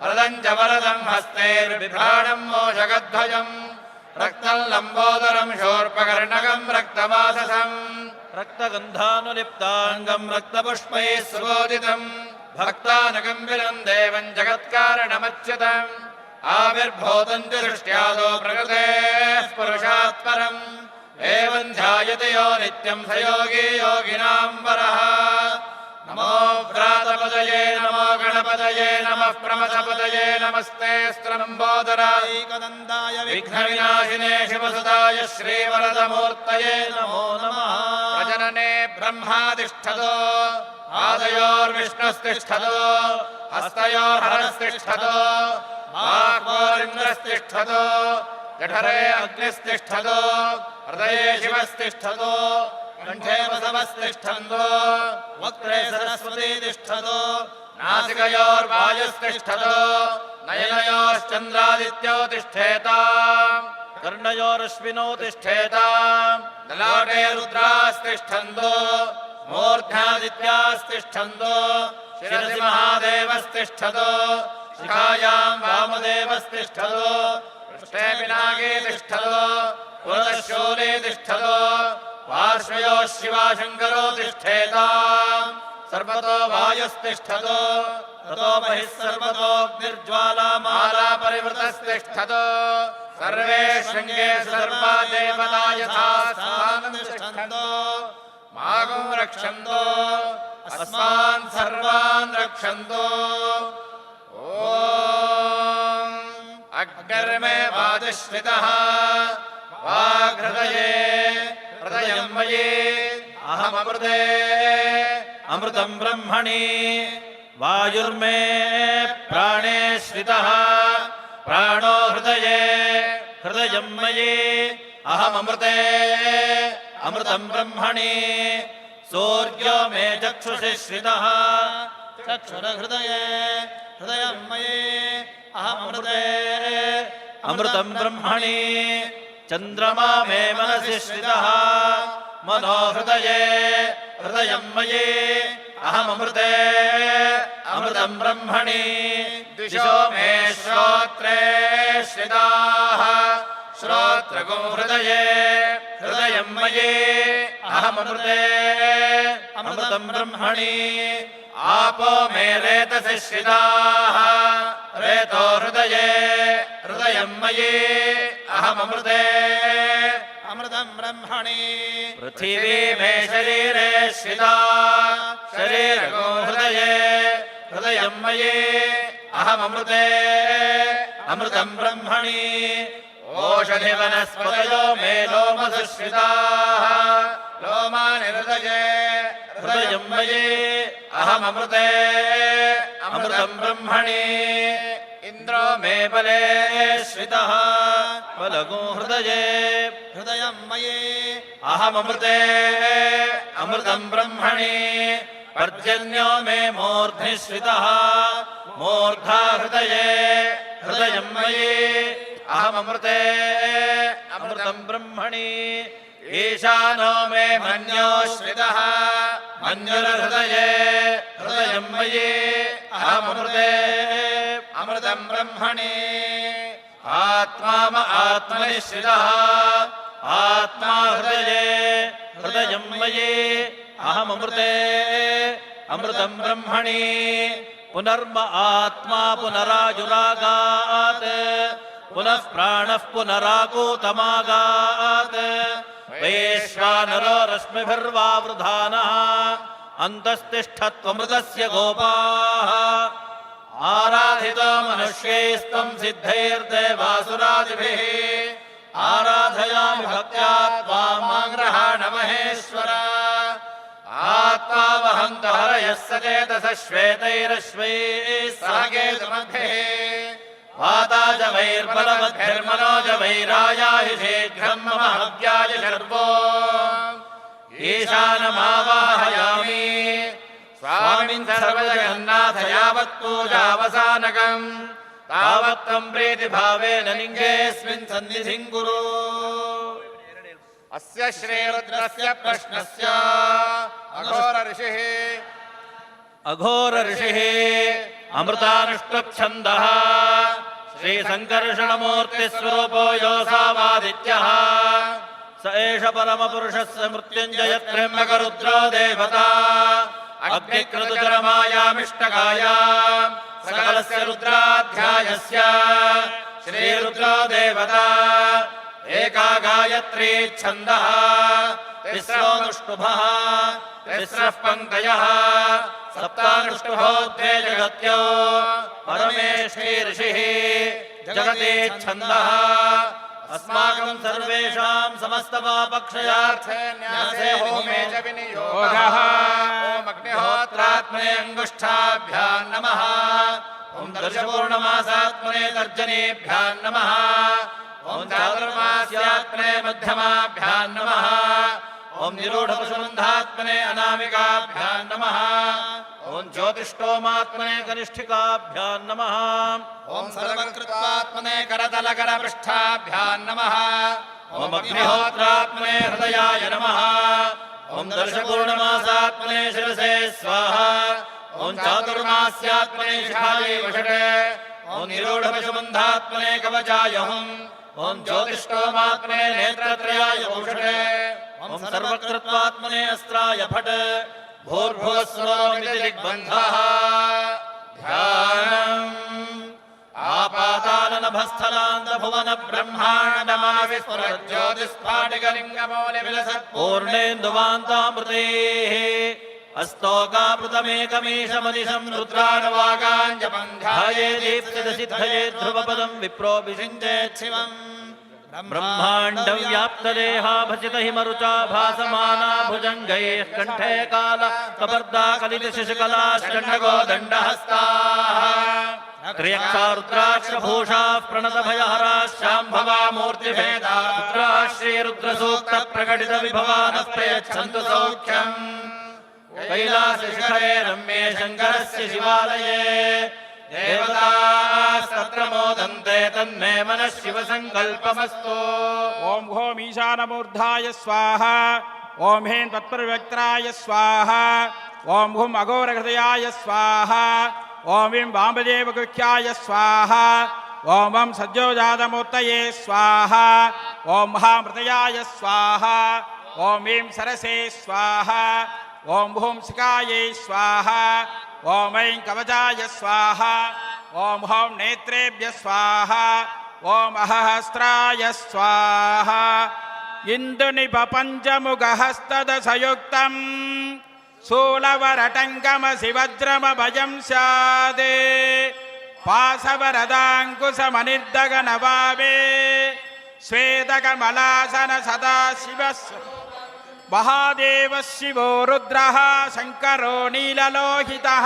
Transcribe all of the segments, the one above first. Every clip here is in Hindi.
वरदं च वरदं हस्तैर्बिभ्राणं मोषगध्वजम् रक्तं लम्बोदरं शूर्पकर्णकं रक्तवाससं रक्तगन्धानुलिप्ताङ्गं रक्तपुष्पैः सुबोधितम् भक्तानुकम्बिलं देवं जगत्कारणमच्युतम् आविर्भूतं च दृष्ट्यादो प्रकृतेः पुरुषात् परम् एवं ध्यायते यो नित्यं स योगी योगिनां वरः नमो व्रातपदये नमो गणपतये नमः प्रमथपदये नमस्ते स्त्रलम्बोदराय एकदन्ताय विघ्नविनाशिने शिवसुताय श्रीवरदमूर्तये नमो नमः प्रजनने ब्रह्मातिष्ठतो आदयोर्विष्णुस्तिष्ठतो हस्तयोर्हरस्तिष्ठतो बाह्वोरिन्द्रस्तिष्ठतो जठरे अग्निस्तिष्ठतो हृदये शिवस्तिष्ठतो कण्ठे वसवस्तिष्ठन्तो वक्त्रे सरस्वती तिष्ठतो नासिकयोर्वायुस्तिष्ठतो नयनयोश्चन्द्रादित्यो तिष्ठेताम् कर्णयोरश्विनौ तिष्ठेता ललाटे रुद्रास्तिष्ठन्तो मूर्ध्यादित्यास्तिष्ठन्तो शिरसि महादेवस्तिष्ठतो शिखायां वामदेवस्तिष्ठतो पृष्ठे पिनाके तिष्ठतो पुरतः शूले तिष्ठतो पार्श्वयोः शिवाशङ्करो तिष्ठेताम् सर्वतो वायुस्तिष्ठतो ततो बहिः सर्वतोऽग्निर्ज्वालामाला परिवृतस्तिष्ठतो सर्वे शृङ्गे सर्वा देवता यथा स्थानं तिष्ठन्तो मागं रक्षन्तो अस्मान् सर्वान् रक्षन्तो ॐ अग्निर्मे वाजश्रितः वाग्हृदये हृदयं मयि अहममृते अमृतं ब्रह्मणि वायुर्मे प्राणे श्रितः प्राणो हृदये हृदयं मयि अहममृते अमृतं ब्रह्मणि सूर्यो मे चक्षुषि श्रितः चक्षुरहृदये हृदयं मयि अहममृते अमृतं ब्रह्मणि चन्द्रमा मे मनसि श्रितः मनो हृदये हृदयं मयि अहममृते अमृतं ब्रह्मणि दिशो मे श्रोत्रे श्रिताः श्रोत्रगो हृदये हृदयं मयि अहममृते अमृतं ब्रह्मणि आपो मे रेतसि श्रिताः रेतो हृदये हृदयं मयि अहममृते अमृतं ब्रह्मणि पृथिवी मे शरीरे श्रिता शरीरगो हृदये हृदयं मयि अहममृते अमृतं ब्रह्मणि ओषधिवनस्पतयो मे लोमसुश्रिताः लोमानि हृदये हृदयं मयि अहममृते अमृतं ब्रह्मणि इन्द्रो मे बले श्रितः बलगो हृदये हृदयं मयि अहममृते अमृतं ब्रह्मणि पर्जन्यो मे मूर्ध्नि श्रितः मूर्धा हृदये हृदयं मयि अहममृते अमृतं ब्रह्मणि ईशानो मे मन्यो श्रितः मन्युर्हृदये हृदयं मयि अहममृते अमृतं ब्रह्मणि आत्मा म आत्मनि श्रितः आत्मा हृदये हृदयं मयि अहममृते अमृतं ब्रह्मणि पुनर्म आत्मा पुनराजुरागात् पुनः प्राणः पुनराकूतमागात् वैश्वानरो रश्मिभिर्वावृधानः अन्तस्तिष्ठत्वमृतस्य गोपाः आराधितो मनुष्यैस्त्वं सिद्धैर्देवासुरादिभिः आराधयामि भक्त्या त्वामाग्रहाण महेश्वर आत्मावहन्त हरयः सचेतसः श्वेतैरश्वैः सह केतुमद्भिः वाताजवैर्बलवद्भिर्मनोजवैरायाहि शीघ्रं मम हव्याय शर्वो ईशानमावाहयामि स्वामिन् सर्वजगन्नाथ यावत् पूजावसानकम् तावत् त्वं प्रीतिभावेन लिङ्गेऽस्मिन् सन्निधिं कुरु अस्य श्रीरुद्रस्य प्रश्नस्य अघोर ऋषिः अघोर ऋषिः अमृतानुष्टुप्छन्दः श्रीसङ्कर्षणमूर्तिस्वरूपो योऽसावादित्यः स एष परमपुरुषस्य मृत्युञ्जयत्र्यम्बकरुद्रो देवता अग्निक्रतुचरमायामिष्टकायाम् सकलस्य रुद्राध्यायस्य श्रीरुद्रो देवता एका गायत्री छन्दः तिस्रोऽनुष्टुभः तिस्रः पङ्क्तयः सप्तानुष्टुभो द्वे जगत्यो परमेष्ठी ऋषिः जगते छन्दः अस्माकं सर्वेषां समस्तपापक्षयार्थे न्यासे होमे च विनियोगः ॐ अग्निहोत्रात्मने अङ्गुष्ठाभ्यां नमः ॐ दर्शपूर्णमासात्मने तर्जनीभ्यां नमः ॐ चातुर्मास्यात्मने मध्यमाभ्यां नमः ॐ निरूढपशुबन्धात्मने अनामिकाभ्यां नमः ॐ ज्योतिष्टोमात्मने कनिष्ठिकाभ्यां नमः ॐ सर्वकृत्वात्मने करतलकरपृष्ठाभ्यां नमः ॐ अग्निहोत्रात्मने हृदयाय नमः ॐ दर्शपूर्णमासात्मने शिरसे स्वाहा ॐ चातुर्मास्यात्मने शिखायै वषटे ॐ निरूढपशुबन्धात्मने कवचाय हुम् ॐ ज्योतिष्टोमात्मने नेत्रत्रयाय वषटे ॐ सर्वकृत्वात्मने अस्त्राय फट् भूर्भुवस्सुरोमिति दिग्बन्धः ध्यानम् आपातालनभस्थलान्तभुवन ब्रह्माण्डमाविस्फुरज्योतिस्फाटिकलिङ्गमौलिविलसत् पूर्णेन्दुवान्तामृतेः अस्तोकामृतमेकमीशमनिशं रुद्रानुवागाञ्जपन्ध्याये दीप्तिदसिद्धये ध्रुवपदं विप्रोऽभिषिञ्चेत् शिवम् ब्रह्माण्डं व्याप्तदेहा भसितहिमरुचा भासमाना भुजङ्गैः कण्ठे काल कपर्दा कलितशिशुकलाश्चण्डगो दण्डहस्ताः त्र्यक्षा रुद्राक्षभूषाः प्रणतभयहराः शाम्भवा मूर्तिभेदा रुद्राः श्रीरुद्रसूक्तप्रकटितविभवानः प्रयच्छन्तु सौख्यम् कैलासशिखरे रम्ये शङ्करस्य शिवालये देवतास्तत्र मोदन्ते तन्मे मनः शिवसङ्कल्पमस्तु ओम घोम ईशानमूर्धाय स्वाहा ओम हें तत्परव्यक्ताय स्वाहा ओम घुम अघोरहृदयाय स्वाहा ओम वीं वामदेवगुख्याय स्वाहा ओम वं सज्जोजातमूर्तये स्वाहा ओम महामृतयाय स्वाहा ओम वीं सरसे स्वाहा ओम भूम शिखायै स्वाहा ओम ऐं कवचाय स्वाहा ओम हौं नेत्रेभ्यः स्वाहा ओम अहस्त्राय स्वाहा इंदुनिपपञ्चमुखहस्तदशयुक्तं शूलवरटङ्कमशिवज्रमभयं स्यादे पाशवरदाङ्कुशमनिर्दगनवावे श्वेतकमलासन सदाशिवः महादेव शिवो रुद्रः शङ्करो नीललोहितः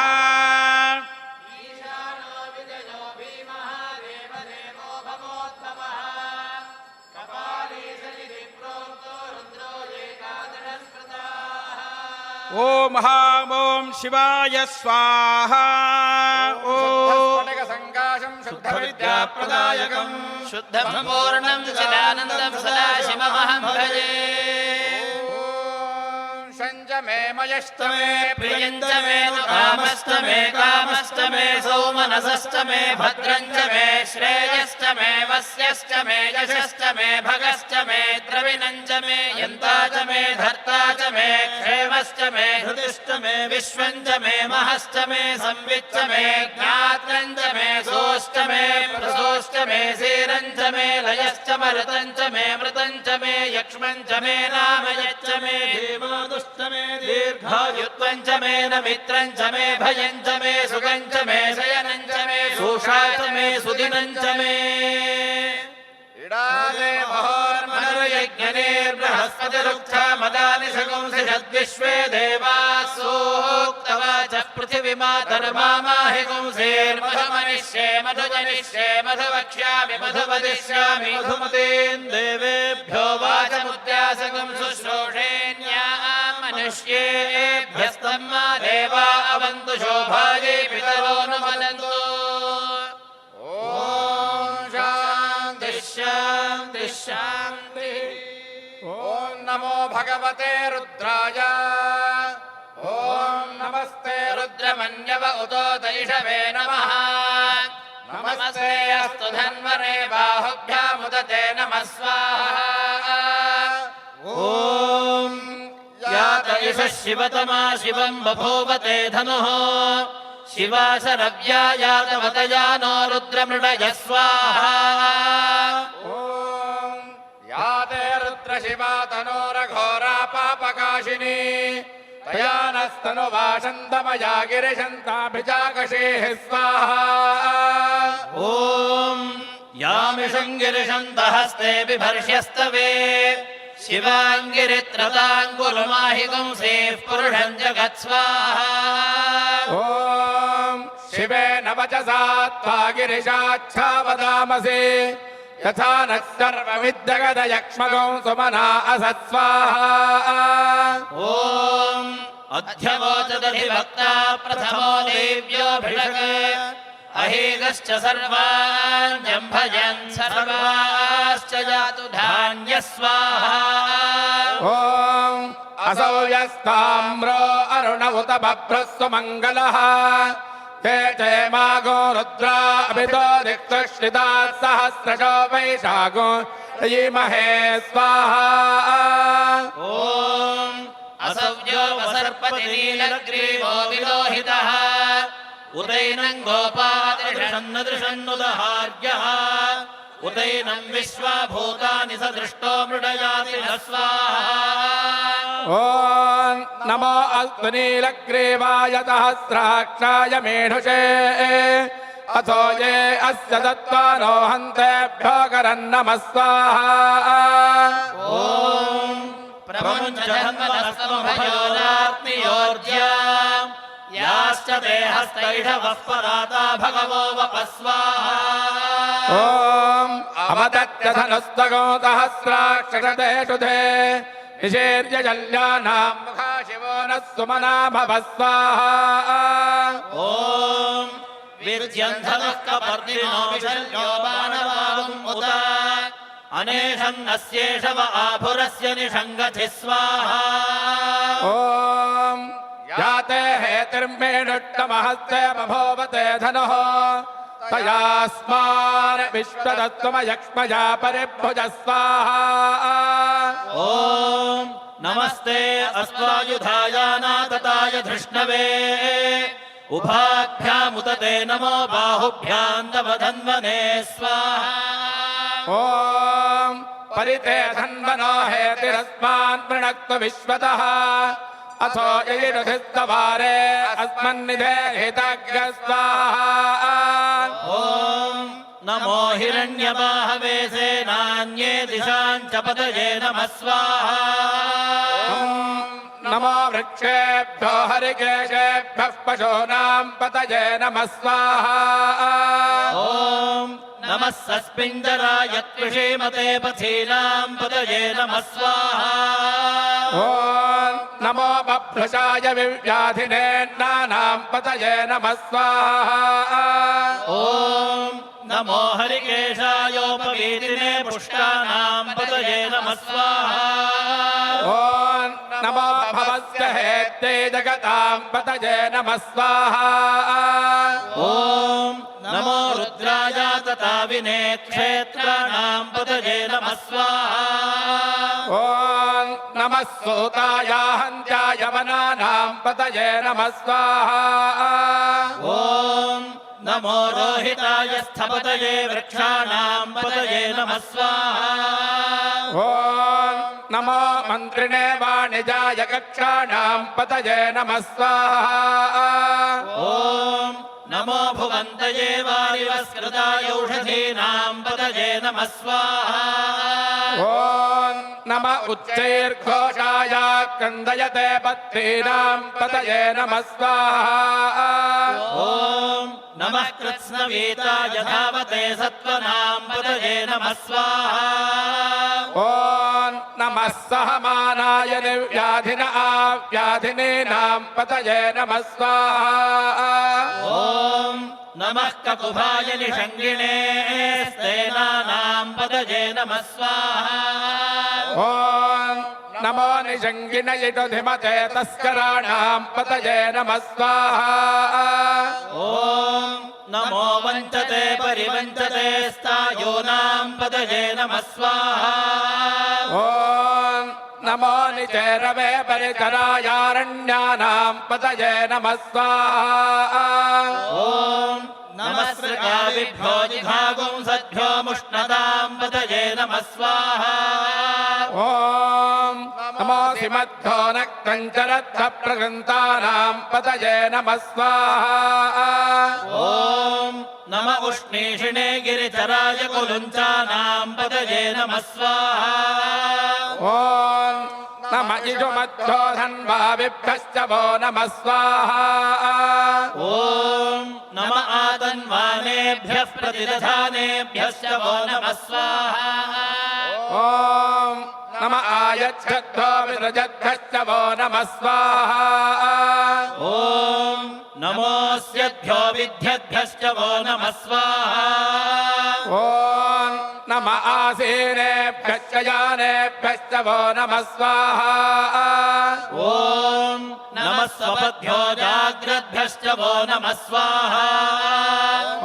ओम हां ओम शिवाय स्वाहा ओम संकाशं शुद्धविद्याप्रदायकं शुद्धं पूर्णं चिदानन्दं सदाशिवमहं भजे संजमे मयस्तमे प्रियञ्च मे कामश्च मे कामश्च मे सौमनसश्च मे भद्रञ्च मे श्रेयश्च मे वस्यश्च मे यशश्च मे भगश्च मे द्रविणञ्च मे यन्ता च मे धर्ता च मे क्षेमश्च मे हृदिश्च मे विश्वञ्च मे महश्च मे संविच्च मे ज्ञात्रञ्च मे सोश्च मे प्रसोश्च मे सीरञ्च मे लयश्च मरुतञ्च मे मृतञ्च मे यक्ष्मञ्च मे नामयच्च मे धीमोदुश्च मे दीर्घायुत्वञ्च मे न मित्रञ्च मे भयञ्च मे सुगञ्च मे शयनञ्च मे सुषाच मे सुदिनञ्च मे इडाले महोर्मनुर्यज्ञनेर्बृहस्पतिरुक्थमदानि शगुंसि षद्विश्वे देवाः सूक्तवाचः पृथिवीमातर्मामाहि गुंसेर्मधुमनिष्ये मधुजनिष्ये मधुवक्ष्यामि मधुवदिष्यामि मधुमतीन् देवेभ्यो वाचमुद्यासगुं शुश्रूषेण्याः मनुष्येभ्यस्तम्मा देवा अवन्तु शोभायै पितरो नुमनन्तु शान्ति शान्ति ॐ नमो भगवते रुद्राय ॐ नमस्ते रुद्रमन्यव उतो दैषवे नमः नमस्ते अस्तु धन्वने बाहुभ्यामुदते नमः स्वाहा ॐ यात इष शिवतमा शिवं बभूवते धनुः शिवा शरव्या यातवतया नो रुद्रमृडयः स्वाहा ॐ या ते रुद्रशिवा तनोरघोरा पापकाशिनी तया नस्तनुवाशन्तमया गिरिशन्ताभिजाकषेः स्वाहा ॐ यामिषङ्गिरिशन्तहस्ते बिभर्ष्यस्तवे शिवाङ्गिरित्रताङ्गुरुमाहिगुंसेः पुरुषं जगत् स्वाहा ॐ शिवेन वचसा त्वा गिरिशाच्छा वदामसि यथा नः सर्वविद्यगदयक्ष्मगौ सुमना असत् स्वाहा ॐ अध्यवोचदधिभक्ता प्रथमो देव्योऽभिषक् अहेगश्च सर्वान् जम्भयन् सर्वाश्च जातु धान्यः स्वाहा ॐ असौ यस्ताम्रो अरुण उत बभ्रस्व मङ्गलः ते चेमागो रुद्रा अभितो दिक्तश्रितात् सहस्रशो वैशाखो यीमहे स्वाहा ॐ असव्यो वसर्पतिनीलग्रीवो विलोहितः उदैनं गोपादृशन्नदृशन्नुदहार्यः उदैनं विश्वाभूतानि स दृष्टो मृडयाति न स्वाहा ॐ नमो अल्पनीलग्रीवाय सहस्राक्षाय मेढुषे अथो ये अस्य दत्त्वानो हन्तेभ्यो करन् नमः स्वाहा ॐ प्रमुञ्चन्मनस्तमभयोदात्मियोर्ज्या याश्च ते हस्तैषवः पराता भगवो वपः स्वाहा ॐ अवदत्य धनुस्तगो सहस्राक्षतेषु ते निषेर्य जल्यानां मुखा शिवो नः सुमना भव स्वाहा ॐ विर्ज्यन्धनः कपर्दिनो विशल्यो बाणवागुम् उत अनेषन्नस्येषव आभुरस्य निषङ्गथिः स्वाहा ॐ याते हेतिर्मेणुट्टमहस्ते बभूवते धनुः तयास्मान् विश्वदत्त्वमयक्ष्मया परिभुज स्वाहा ॐ नमस्ते अस्त्वायुधायानातताय धृष्णवे उभाभ्यामुदते नमो बाहुभ्यां तव धन्वने स्वाहा ॐ परिते धन्वनो हेतिरस्मान् वृणक्तु विश्वतः अथो ययिरुधिस्तवारे अस्मन्निधे हितज्ञ स्वाहा ॐ नमो हिरण्यबाहवे सेनान्ये दिशां च पतये नमः स्वाहा नमो वृक्षेभ्यो हरिकेशेभ्यः पशूनां पतये नमः स्वाहा ॐ नमः सस्पिञ्जराय त्विषीमते पथीनां पतये नमः स्वाहा ॐ नमो बभ्रशाय विव्याधिने नानां पतये नमः स्वाहा ॐ नमो हरिकेशायोपवीतिने पुष्टानां पतये नमः स्वाहा ॐ नमो भवस्य हेत्यै जगतां पतये नमः स्वाहा ॐ नमो रुद्राय तथा विने क्षेत्राणां पतये नमः स्वाहा ॐ नमः सूताय हन्त्याय वनानां पतये नमः स्वाहा ॐ नमो रोहिताय स्थपतये वृक्षाणां पतये नमः स्वाहा ॐ नमो मन्त्रिणे वाणिजाय कक्षाणां पतये नमः स्वाहा ॐ नमो भुवन्तये वारिवस्कृताय औषधीनां पतये नमः स्वाहा ॐ नम उच्चैर्घोषाय क्रन्दयते पत्नीनां पतये नमः स्वाहा ॐ नमः कृत्स्नवीताय धावते सत्त्वनां पतये नमः स्वाहा ॐ नमः सहमानाय निर्व्याधिन आव्याधिनीनां पतये नमः स्वाहा ॐ नमः ककुभाय निषङ्गिणे स्तेनानां पतये नमः स्वाहा ॐ नमो निषङ्गिन इटुधिमते तस्कराणां पतये नमः स्वाहा ॐ नमो वञ्चते परिवञ्चते स्थायूनां पतये नमः स्वाहा ॐ नमो निचेरवे परिचरायारण्यानां पतये नमः स्वाहा ॐ नमः सृगाविभ्यो जिघागुंसद्भ्यो मुष्णदां पतये नमः स्वाहा ॐ नमो सिमद्धो नक्तञ्चरद्धप्रगन्तानां पतये नमः स्वाहा ॐ नम उष्णीषिणे गिरिचराय कुलुञ्चानां पतये नमः स्वाहा ॐ नम इषुमद्धो धन्वाविभ्यश्च वो नमः स्वाहा ॐ नम आतन्वानेभ्यः प्रतिदधानेभ्यश्च वो नमः स्वाहा ॐ नम आयच्छद्धो विरजद्धश्च वो नमः स्वाहा ॐ नमोऽस्यभ्यो विद्यद्भ्यश्च वो नमः स्वाहा ॐ नम आसीनेभ्यश्च यानेभ्यश्च वो नमः स्वाहा ॐ नमः स्वपद्भ्यो जाग्रद्भ्यश्च वो नमः स्वाहा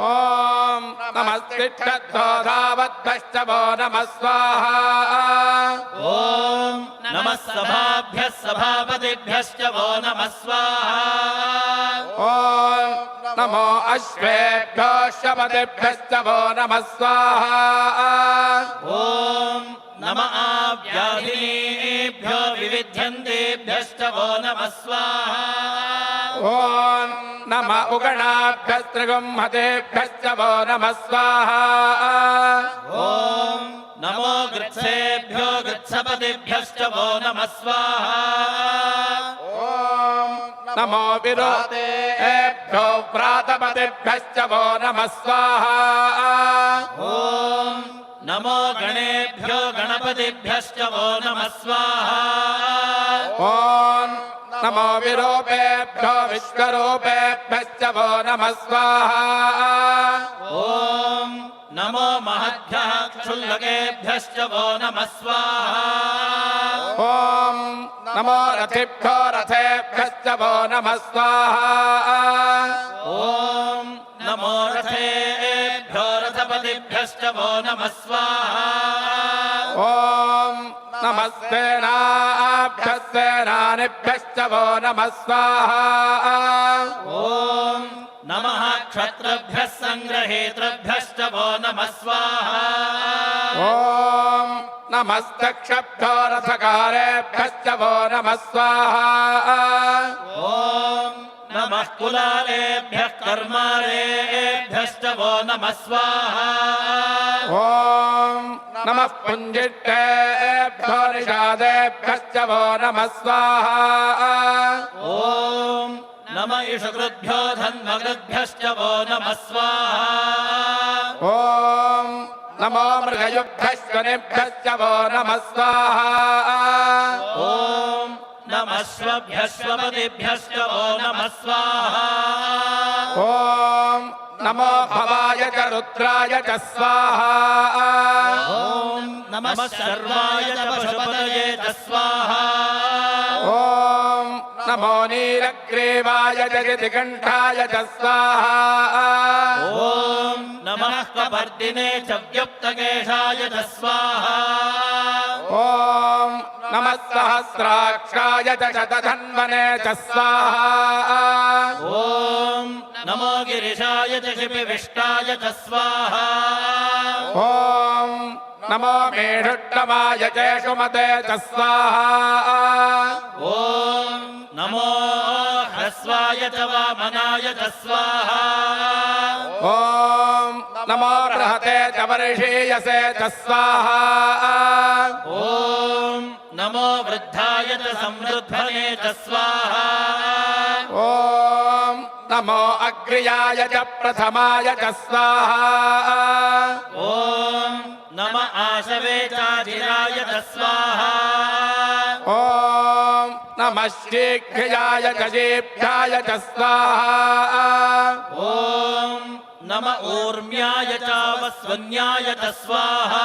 ॐ नमस्तिष्ठद्धो धावद्भ्यश्च वो नमः स्वाहा ॐ नमः सभाभ्यः सभापतिभ्यश्च वो नमः स्वाहा ॐ नमो अश्वेभ्यो शपतिभ्यश्च वो नमः स्वाहा ॐ नम आव्याधिनीभ्यो विविध्यन्तेभ्यश्च वो नमः स्वाहा ॐ नम उगणाभ्यस्त्रिगुंहतेभ्यश्च वो नमः स्वाहा ॐ नमो गृत्सेभ्यो गृत्सपतिभ्यश्च वो नमः स्वाहा ॐ नमो विरोधेभ्यो व्रातपतिभ्यश्च वो नमः स्वाहा ॐ नमो गणेभ्यो गणपतिभ्यश्च वो नमः स्वाहा ॐ नमो विरूपेभ्यो विश्वरूपेभ्यश्च वो नमः स्वाहा ॐ नमो महद्भ्यः क्षुल्लकेभ्यश्च वो नमः स्वाहा ॐ नमो रथिभ्यो रथेभ्यश्च वो नमः स्वाहा ॐ नमो रथेभ्यो रथपतिभ्यश्च वो नमः स्वाहा ॐ नमस्तेनाभ्यः सेनानिभ्यश्च वो नमः स्वाहा ॐ नमः क्षत्रभ्यः सङ्ग्रहेतृभ्यश्च वो नमः स्वाहा ॐ नमस्तक्षभ्यो रथकारेभ्यश्च वो नमः स्वाहा ॐ नमः कुलालेभ्यः कर्मारेभ्यश्च वो नमः स्वाहा ॐ नमः पुञ्जिष्टेभ्यो निषादेभ्यश्च वो नमः स्वाहा ॐ नम इषुकृद्भ्यो धन्वकृद्भ्यश्च वो नमः स्वाहा ॐ नमो मृगयुभ्यश्वनिभ्यश्च वो नमः स्वाहा ॐ नमः स्वभ्यश्वपतिभ्यश्च वो नमः स्वाहा ॐ नमो भवाय च रुद्राय च स्वाहा ॐ नमः सर्वाय च पशुपतये च स्वाहा ॐ नमो नीलग्रीवाय च गिरिकण्ठाय च स्वाहा ॐ नमः कपर्दिने च व्युक्तकेशाय च स्वाहा ॐ नमः सहस्राक्षाय च शतधन्वने च स्वाहा ॐ नमो गिरिशाय च शिपिविष्टाय च स्वाहा ॐ नमो मेढुट्टमाय च सुमते च स्वाहा ॐ नमो ह्रस्वाय च वामनाय च स्वाहा ॐ नमो बृहते च वर्षीयसे च स्वाहा ॐ नमो वृद्धाय च समृद्धने च स्वाहा ॐ नमो अग्र्याय च प्रथमाय च स्वाहा ॐ नम आशवे चाजिराय च स्वाहा ॐ नमः शीघ्राय च जीभ्याय च स्वाहा ॐ नम ऊर्म्याय चावस्वन्याय च स्वाहा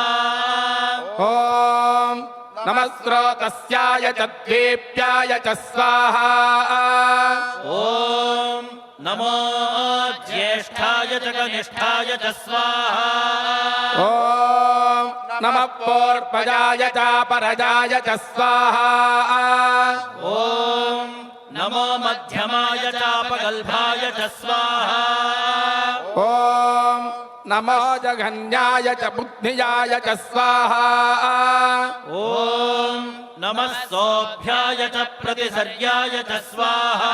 ॐ नमः स्रोतस्याय च द्वीप्याय च स्वाहा ॐ नमो ज्येष्ठाय च कनिष्ठाय च स्वाहा ॐ नमः पूर्वजाय च परजाय च स्वाहा ॐ नमो मध्यमाय चापगल्भाय च स्वाहा ॐ नमो जघन्याय च बुद्धियाय च स्वाहा ॐ नमः सोऽभ्याय च प्रतिसर्याय च स्वाहा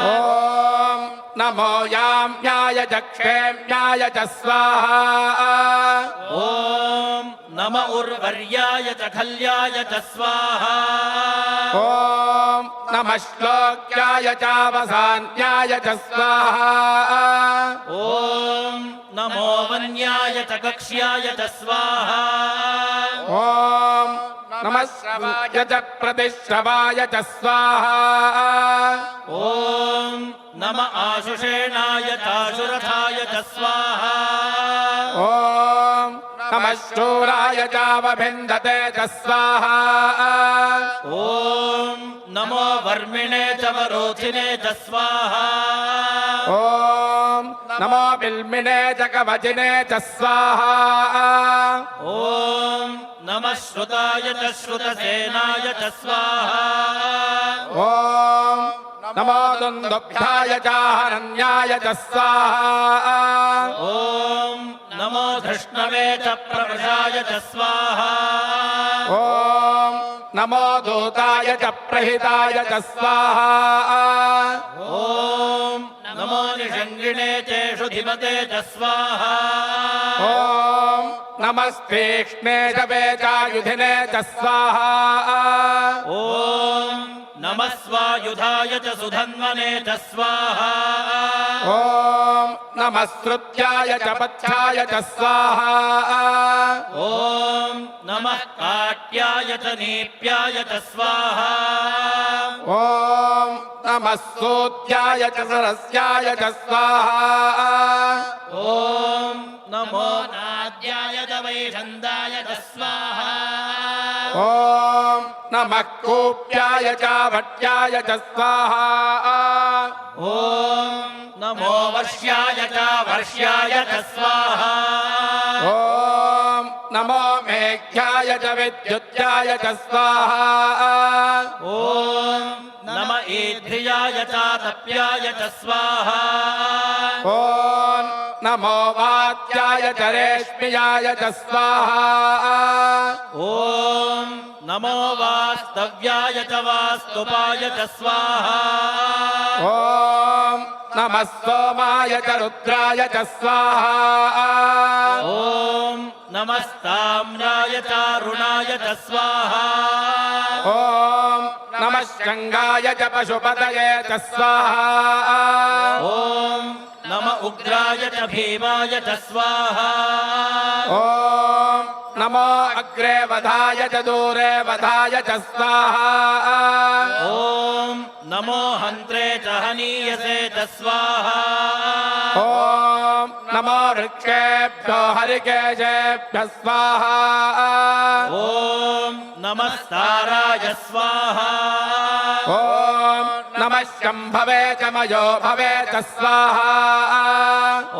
ॐ नमो याम्याय च क्षेम्याय च स्वाहा ॐ नम उर्वर्याय च खल्याय च स्वाहा ॐ नमः श्लोक्याय चावसान्याय च स्वाहा ॐ नमो वन्याय च कक्ष्याय च स्वाहा ॐ नमः श्रवाय च प्रतिश्रवाय च स्वाहा ॐ नम आशुषेणाय चाशुरथाय च स्वाहा ॐ नमः शूराय चावभिन्दते च स्वाहा ॐ नमो वर्मिणे च वरोधिने च स्वाहा ॐ नमो बिल्मिने च कवचिने च स्वाहा ॐ नमः श्रुताय च श्रुतसेनाय च स्वाहा ॐ नमो दुन्दुभ्याय चाहरण्याय च स्वाहा ॐ नमो धृष्णवे च प्रवृषाय च स्वाहा ॐ नमो दूताय च प्रहिताय च स्वाहा ॐ नमो निषङ्गिणे चेषु धिमते च स्वाहा ॐ नमस्तीक्ष्णे च वेचायुधिने च स्वाहा ॐ नमः स्वायुधाय च सुधन्वने च स्वाहा ॐ नमः श्रुत्याय च पथ्याय च स्वाहा ॐ नमः काट्याय च नीप्याय च स्वाहा ॐ नमः सूत्याय च सरस्याय च स्वाहा ॐ नमो नाद्याय च वैषन्दाय च स्वाहा ॐ नमः कूप्याय च भट्याय च स्वाहा ॐ नमो वर्ष्याय च वर्ष्याय च स्वाहा ॐ नमो मेघ्याय च विद्युत्याय च स्वाहा ॐ नम ईध्रियाय च तप्याय च स्वाहा ॐ नमो वात्याय च रेश्म्याय च स्वाहा ॐ नमो वास्तव्याय च वास्तुपाय च स्वाहा ॐ नमः सोमाय च रुद्राय च स्वाहा ॐ नमस्ताम्राय चारुणाय च स्वाहा ॐ नमः शङ्गाय च पशुपतये च स्वाहा ॐ नम उग्राय च भीमाय च स्वाहा ॐ नमो अग्रे वधाय च दूरे वधाय च स्वाहा ॐ नमो हन्त्रे च हनीयसे च स्वाहा ॐ नमो वृक्षेभ्यो हरिकेशेभ्यः स्वाहा ॐ नमस्ताराय स्वाहा ॐ नमः शम्भवे च मयो भवे च स्वाहा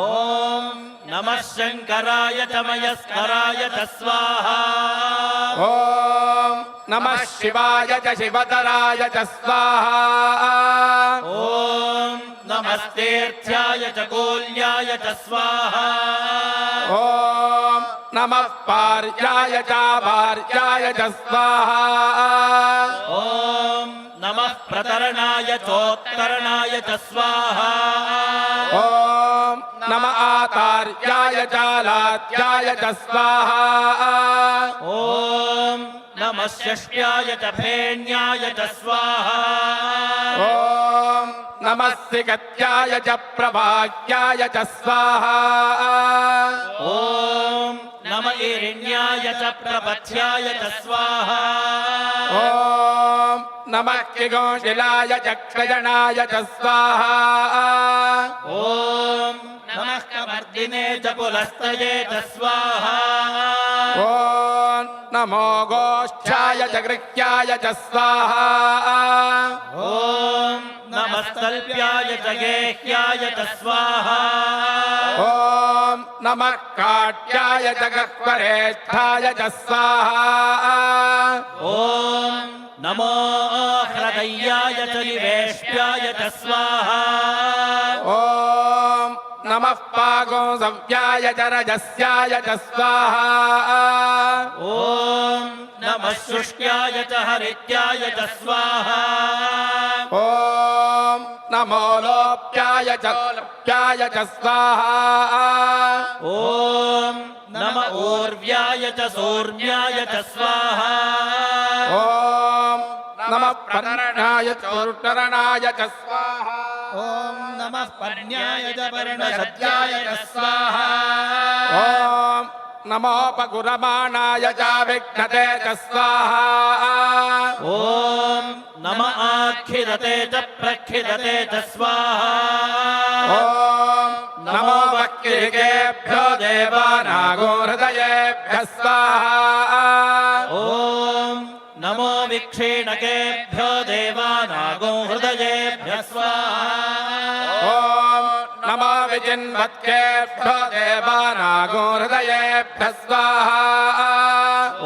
ॐ नमः शङ्कराय च मयस्कराय च स्वाहा ॐ नमः शिवाय च शिवतराय च स्वाहा ॐ नमस्तेऽर्थ्याय च कोल्याय च स्वाहा ॐ नमः पार्याय च भार्याय च स्वाहा ॐ नमः प्रतरणाय चोत्तरणाय च स्वाहा ॐ नमः आतार्याय च लात्याय च स्वाहा ॐ नमः षष्ट्याय च फेण्याय च स्वाहा ॐ नमः सिगत्याय च प्रभाग्याय च स्वाहा ॐ नम ईरिण्याय च प्रपथ्याय च स्वाहा ॐ नमः किगोशिलाय च क्षयणाय च स्वाहा ॐ नमः कवर्दिने च पुलस्तये च स्वाहा ॐ नमो गोष्ठाय च गृह्याय च स्वाहा ॐ नमस्तल्प्याय च गेह्याय च स्वाहा ॐ नमः काट्याय च गह्वरेष्ठाय च स्वाहा ॐ नमो हृदय्याय च निवेश्याय च स्वाहा ॐ नमः पागोसव्याय च रजस्याय च स्वाहा ॐ नमः शुष्क्याय च हरित्याय च स्वाहा ॐ नमो लोप्याय च लोप्याय च स्वाहा ॐ नम ऊर्व्याय च सौर्म्याय च स्वाहा ॐ नमः पर्णाय च उर्टरणाय च स्वाहा ॐ नमः पर्ण्याय च पर्णशद्याय च स्वाहा ॐ नमोपगुरमाणाय च विघ्नते च स्वाहा ॐ नम आखिदते च प्रखिदते च स्वाहा ॐ नमो वक्रिकेभ्यो देवानागो हृदयेभ्यः स्वाहा ॐ नमो विक्षीणकेभ्यो देवानागो हृदयेभ्यः स्वाहा ॐ नमो विचिन्वत्केभ्यो देवानागो हृदयेभ्यः स्वाहा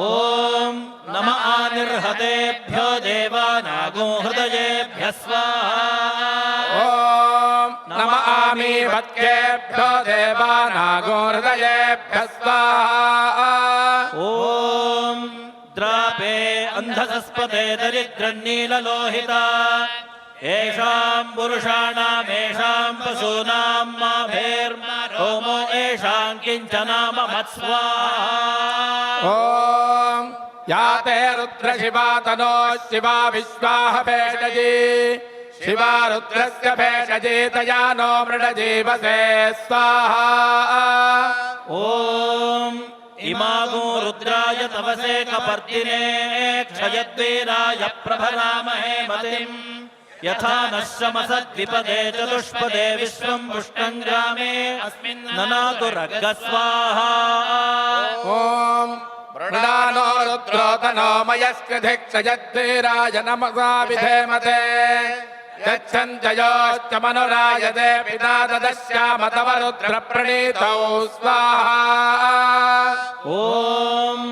ॐ नम आनिर्हतेभ्यो देवानागो हृदयेभ्यः स्वाहा ॐ नम आमीवत्केभ्यो देवानागो हृदयेभ्यः स्वाहा ॐ द्रापे अन्धसस्पते दरिद्रन्नीललोहिता येषां पुरुषाणामेषां पशूनां माभेर्मोमो येषां किञ्चनाम मत्स्वाहा ॐ या ते रुद्रशिवा तनो शिवा विश्वाह भेषजी शिवा रुद्रस्य भेषजी तया नो मृडजीवसे स्वाहा ॐ इमागो रुद्राय तवसे कपर्दिने क्षयद्वीराय प्रभरामहे मतिम् यथा नः शमसद्विपदे चतुष्पदे विश्वं पुष्टं ग्रामे अस्मिन् ननातु रग्गस्वाहा ॐ मृडानो रुद्रोतनो मयस्कृधिक्षयद्वीराय नमसा विधेमते यच्छन्त योश्च मनुरायते पिता ददश्याम तव रुद्रप्रणीतौ स्वाहा ॐ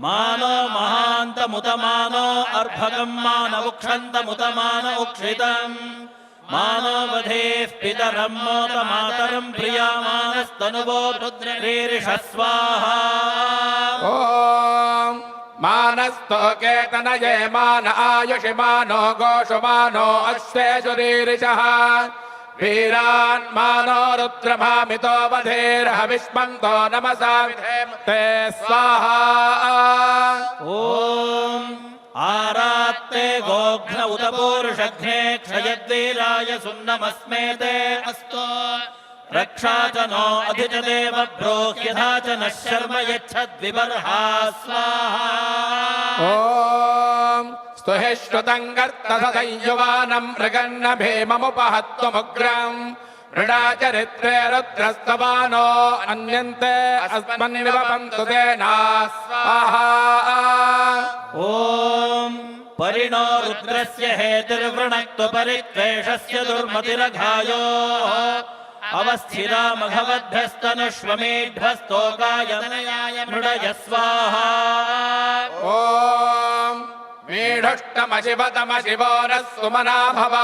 मानो महान्तमुतमानो अर्भकं मानवुक्षन्तमुतमान उक्षितम् मानो वधेः पितरं मोतमातरं प्रियामानस्तनुवो रुद्ररीरिष स्वाहा ॐ मानस्तोकेतनये मान आयुषि मानो गोषुमानो अश्वेषुरीरिषः वीरान् मानो रुद्रभामितो वधेर्हविष्मन्तो नमसा विधेमते स्वाहा ॐ आरात्ते गोघ्न उत पूरुषघ्ने क्षयद्वीराय सुन्नमस्मेते अस्तो रक्षा च नो अधि च देव ब्रोह्यथा च नः शर्म यच्छद्विबर्हा स्वाहा ॐ स्तुहि श्रुतं गर्तसंयुवानं मृगन्न भीममुपहत्वमुग्रम् मृडाचरित्रे रुद्रस्तवानो अन्यन्ते अस्मन्निवपन्तु तेना स्वाहा ॐ परिणो रुद्रस्य हेतिर्वृणक्तु परित्वेषस्य दुर्मतिरघायोः अवस्थिरा मघवद्भ्यस्तनुष्वमेढ्यस्तोकाय मृडय स्वाहा ॐ मीढुष्टमशिवतमशिवो नः सुमना भव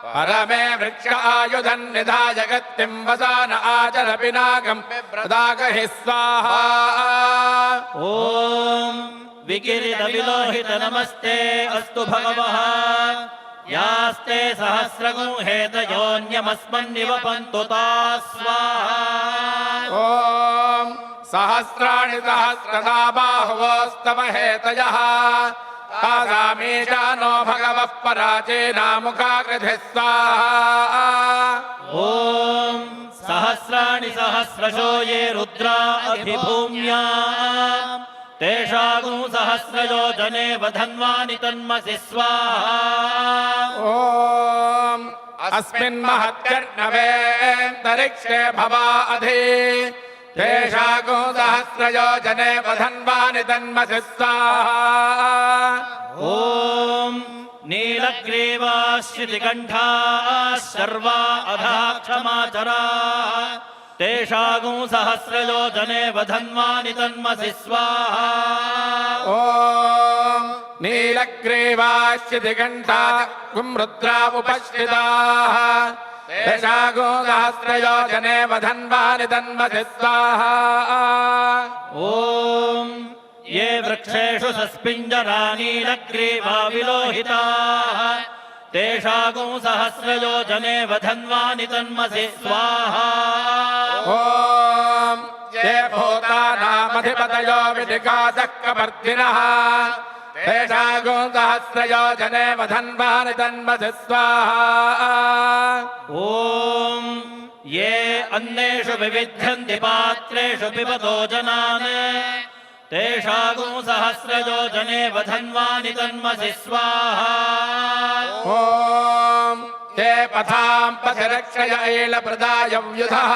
परमे वृक्ष आयुधन्निधाय गतिं वसान आचर पिनाकं प्रदागहि स्वाहा ॐ विकिरितविलोहित नमस्ते अस्तु भगवः यास्ते सहस्रगुंहेतयोऽन्यमस्मन्निवपन्तु ताः स्वाहा ॐ सहस्राणि सहस्रधा बाहुवोस्तव हेतयः तासामीशानो भगवः पराचीनामुखाकृधिः स्वाहा ॐ सहस्राणि सहस्रशो ये रुद्रा अधिभूम्याम् तेषागु सहस्रयोजने वधन्वानि तन्मसि स्वाहा ॐ अस्मिन् महत्यर्णवेऽन्तरिक्षे भवा अधि तेषागो सहस्रयोजने वधन्वानि तन्मसि स्वाहा ॐ नीलग्रीवाश्रितिकण्ठाः सर्वा अधा क्षमाचराः तेषागुं सहस्रयोजने वधन्वानि तन्मसि स्वाहा ॐ नीलग्रीवाश्चितिघण्टा रुद्रामुपश्रिताः तेषागो सहस्रयोजने वधन्वानि तन्मसि स्वाहा ॐ ये वृक्षेषु सस्पिञ्जरा नीलग्रीवा विलोहिताः तेषागुं सहस्रयोजने वधन्वानि तन्मसि स्वाहा ॐ ये भूतानामधिपतयो विधिकादक्कवर्तिनः तेषागो सहस्रयोजने वधन्वानि तन्मसि स्वाहा ॐ ये अन्नेषु विविध्यन्ति पात्रेषु पिबतो जनान् तेषागुं सहस्रयोजने वधन्वानि तन्मसि स्वाहा ॐ ये पथां पथिरक्षय ऐलप्रदायव्युधः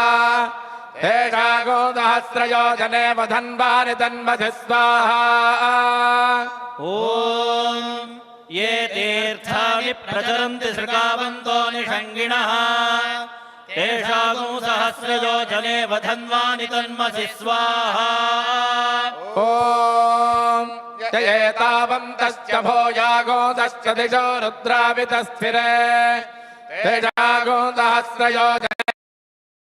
तेषागो सहस्रयोजने वधन्वानि तन्मसि स्वाहा ॐ ये तीर्थानि प्रचरन्ति सृकावन्तो निषङ्गिणः तेषागुं सहस्रयोजने वधन्वानि तन्मसि स्वाहा ॐ एतावन्तश्च भोजागोदश्च दिशो रुद्रावितस्थिरे तेषागो सहस्रयोजने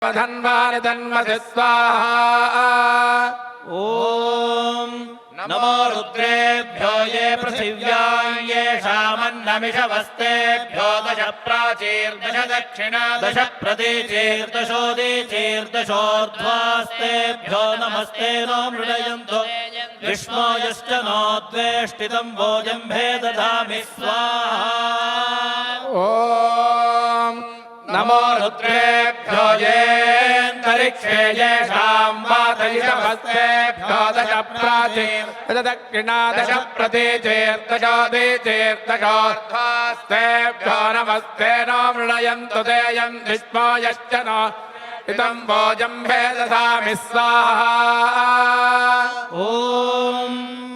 वधन्वानि तन्मसि स्वाहा ॐ नमो रुद्रेभ्यो ये पृथिव्यां येषामन्नमिषवस्तेभ्यो दश प्राचीर्दश दक्षिणा दश प्रतीचीर्दशोदीचीर्दशोर्ध्वास्तेभ्यो नमस्ते नो मृडयन्तो विष्णो यश्च नो द्वेष्टितं भोजम्भे दधामि स्वाहा ॐ नमो रुद्रेभ्यो येऽन्तरिक्षे येषां वातयिषवस्तेभ्यो दश प्राचीर्दश दक्षिणा दश प्रतीचीर्दशोदीचीर्दशोर्ध्वास्तेभ्यो नमस्ते नो मृणयन्तु देयं विष्णो यश्च नो इदं भोजम्भे दधामि स्वाहा ॐ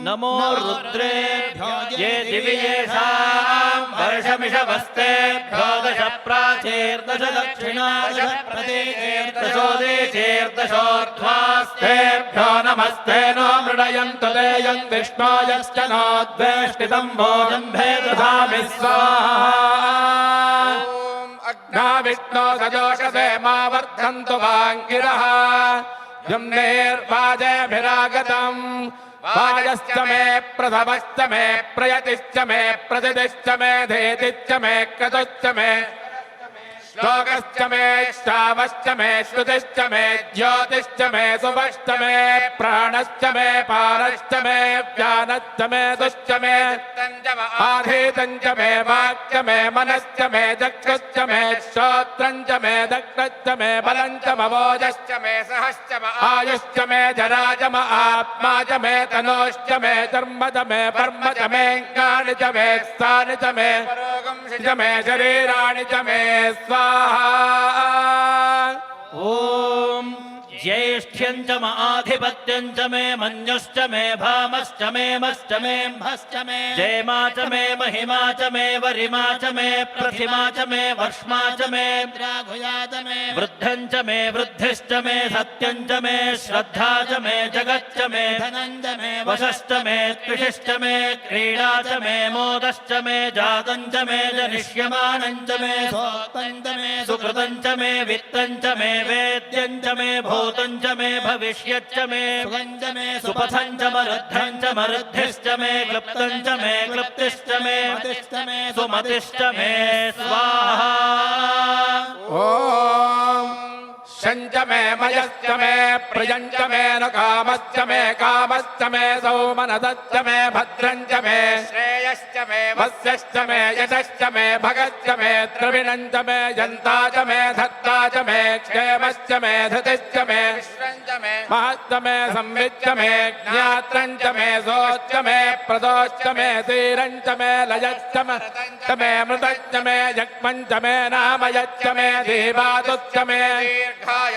नमो रुद्रेभ्यो ये दिव्येषां वर्षमिषवस्तेभ्यो दश प्राचीर्दश दक्षिणा दश प्रतीचीर्दशोदीचीर्दशोर्ध्वास्तेभ्यो नमस्ते नो मृडयन्तु देयं विष्णो यश्च नो द्वेष्टितं भोजम्भे दधामि स्वाहा अग्ना विष्णो सजोषसे मा वर्धन्तु वाङ्गिरः युम्नेर्वाजेभिरागतम् वाजश्च मे प्रथमश्च मे प्रयतिश्च मे प्रतिदिश्च मे धेतिश्च मे क्रतुश्च मे श्लोकश्च मे श्रावश्च मे श्रुतिश्च मे ज्योतिश्च मे सुभश्च मे प्राणश्च मे पारश्च मे व्यानश्च मे दुश्च मे आधीतञ्च मे वाक्च मे मनश्च मे चक्षुश्च मे श्रोत्रञ्च मे दक्षश्च मे बलञ्च मवोजश्च मे सहश्च आयुश्च मे जराज म आत्मा च मे तनोश्च मे कर्म च मे कर्म च मे ज्ञानि च मे स्थानि च मे च मे शरीराणि च मे स्वाहा ॐ ज्येष्ठ्यं च आधिपत्यं च मे मन्युश्च मे भामश्च मे मश्च मे म्भश्च मे जयमा च मे महिमा च मे वरिमा च मे प्रतिमा च मे वर्ष्मा च मे द्राघुया च मे वृद्धं च मे वृद्धिश्च मे सत्यं च मे श्रद्धा च मे जगच्च मे धनं च मे वशश्च मे कृषिश्च मे क्रीडा च मे मोदश्च मे जातं च मे जनिष्यमानं च मे सोक्तं च मे सुकृतं च मे वित्तं च मे वेद्यं च मे भूतं च मे भविष्यच्च मे सुखं च मे सुपथं च मरुद्धं च मरुद्धिश्च मे क्लृप्तं च मे क्लृप्तिश्च मे मतिश्च मे सुमतिश्च मे स्वाहा ॐ शञ्च मे मयश्च मे प्रियञ्च मे न कामश्च मे सौमनदश्च मे भद्रञ्च मे श्रेयश्च मे वस्यश्च मे यशश्च मे भगश्च मे द्रविणञ्च मे जन्ता च मे धत्ता च मे क्षेमश्च मे धृतिश्च मे महश्च मे संविच्च मे ज्ञात्रञ्च मे सोच्च मे प्रदोश्च मे धीरञ्च मे लयश्च मे मृतश्च मे जग्मञ्च मे नामयश्च मे धीवातुश्च मे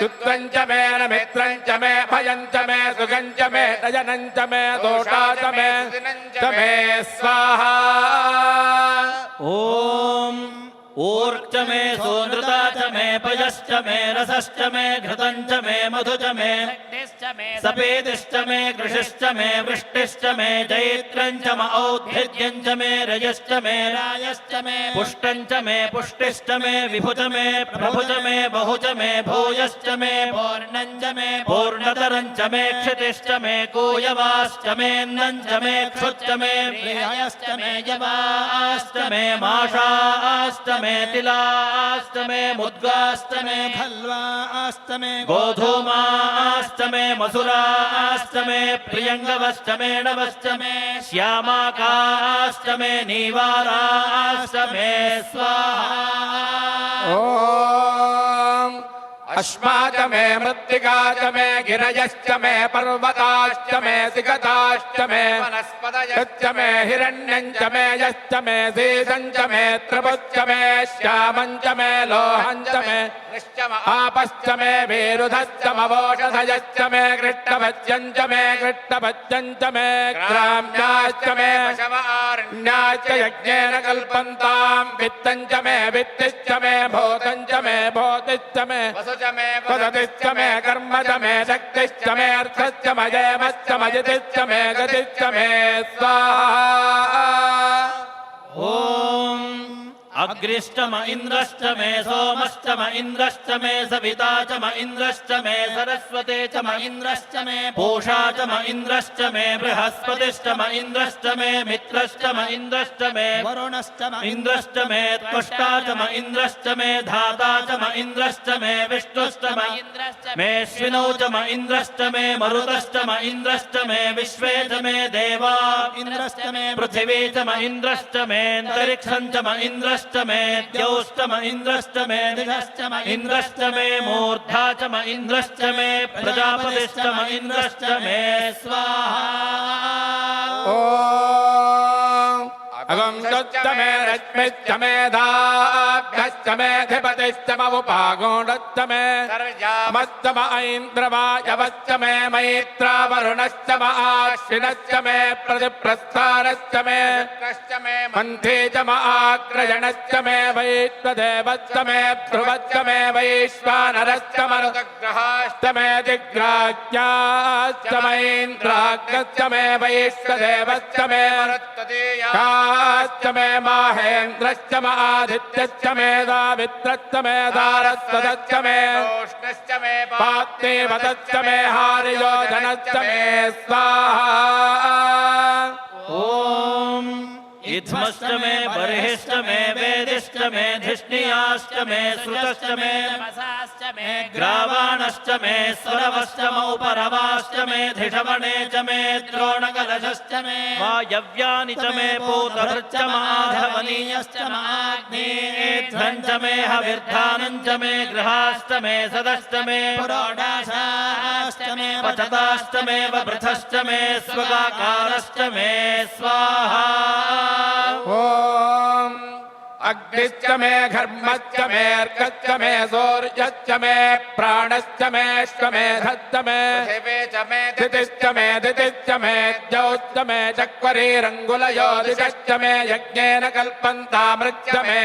युद्धं च मे न मित्रं च मे भयं च मे सुखं च मे दयनं च मे दोषा च मे स्वाहा ॐ ऊर्च मे सोनृता च मे पयश्च मे रसश्च मे घृतं च मे मधु च मे सपेदिश्च मे कृषिश्च मे वृष्टिश्च मे जैत्रं च म औद्भिद्यं च मे रजश्च मे रायश्च मे पुष्टं च मे पुष्टिश्च मे विभु च मे प्रभु च मे बहु च मे भूयश्च मे पूर्णं च मे पूर्णतरं च मे क्षितिश्च मे कूयवाश्च मेऽन्नं च मे क्षुच्च मे प्रियश्च मे जवाश्च मे माषाश्च मे तिलाश्च मे मुद्गाश्च मे खल्वाश्च मे गोधूमाश्च मे मसुराश्च मे प्रियङ्गवश्च मे नवश्च मे श्यामाकाश्च मे नीवाराश्च मे स्वाहा अश्मा च मे मृत्तिका च मे गिरयश्च मे पर्वताश्च मे सिगताश्च मे वनस्पतयश्च मे हिरण्यं च मे यश्च मे सीदं च मे त्रिभुश्च मे श्यामं च मे लोहं च मे आपश्च मे विरुधश्च मवोषधयश्च मे कृष्णभज्यं च मे कृष्णभज्यं च मे ग्राम्याश्च मे पशवारण्याश्च यज्ञेन कल्पन्तां वित्तं च मे वित्तिश्च मे भूतं च मे भूतिश्च मे वसतिश्च मे कर्म च मे शक्तिश्च मे अर्थश्च मजेमश्च मजितिश्च मे गतिश्च मे स्वाहा ॐ अग्रिष्टम इन्द्रश्च मे सोमश्च म इन्द्रश्च मे सविता च म इन्द्रश्च मे सरस्वती च म इन्द्रश्च मे पूषा च म इन्द्रश्च मे बृहस्पतिश्च म इन्द्रश्च मे मित्रश्च म इन्द्रश्च मे वरुणश्च म इन्द्रश्च मे त्वष्टा च म इन्द्रश्च मे धाता च म इन्द्रश्च मे विष्णुश्च म इन्द्रश्च मे श्विनौ च म इन्द्रश्च मे मरुतश्च म इन्द्रश्च मे विश्वे च मे देवा इन्द्रश्च मे पृथिवी च म इन्द्रश्च मे अन्तरिक्षं च म इन्द्रश्च मे द्यौश्च म इन्द्रश्च मे दिशश्च म इन्द्रश्च मे मूर्धा च म इन्द्रश्च मे प्रजापतिश्च म इन्द्रश्च मे स्वाहा अगंश्च मे रश्मिश्च मे धाभ्यश्च मे धिपतिश्च मुपागोढश्च मे मश्च म ऐन्द्रवायवश्च मे मैत्रा वरुणश्च म आश्विनश्च मे प्रतिप्रस्थानश्च मे मन्थे च म आग्रयणश्च मे वैश्वदेवश्च मे ध्रुवश्च मे वैश्वानरश्च मरुतग्रहाश्च मे दिग्राज्ञाश्च मैन्द्राग्रश्च मे वैश्वदेवश्च मे च मे माहेन्द्रश्च म आदित्यश्च मे दावित्रश्च मे दारस्वतश्च मे उष्णश्च मे पात्नीवतश्च मे हारियोधनश्च मे स्वाहा ॐ इत्मश्च मे बर्हिश्च मे वेदिश्च मे धिष्णियाश्च मे श्रुतश्च मे तमसाश्च मे ग्रावाणश्च मे स्वरवश्च मौपरवाश्च मे धिषवणे च मे द्रोणकलशश्च मे वायव्यानि च मे पूतभृच्च माधवनीयश्च माग्नेध्वं च मे हविर्धानं च मे गृहाश्च मे सदश्च मे पुरोडाशाश्च मे पचताश्च मे वभृथश्च मे स्वगाकारश्च मे स्वाहा ॐ अग्निश्च मे घर्मश्च मे अर्कश्च मे सूर्यश्च मे प्राणश्च मे श्वमेधश्च मे दितिश्च मे दितिश्च मे द्यौश्च मे चक्वरीरङ्गुलयोदिश्च मे यज्ञेन कल्पन्तामृच्च मे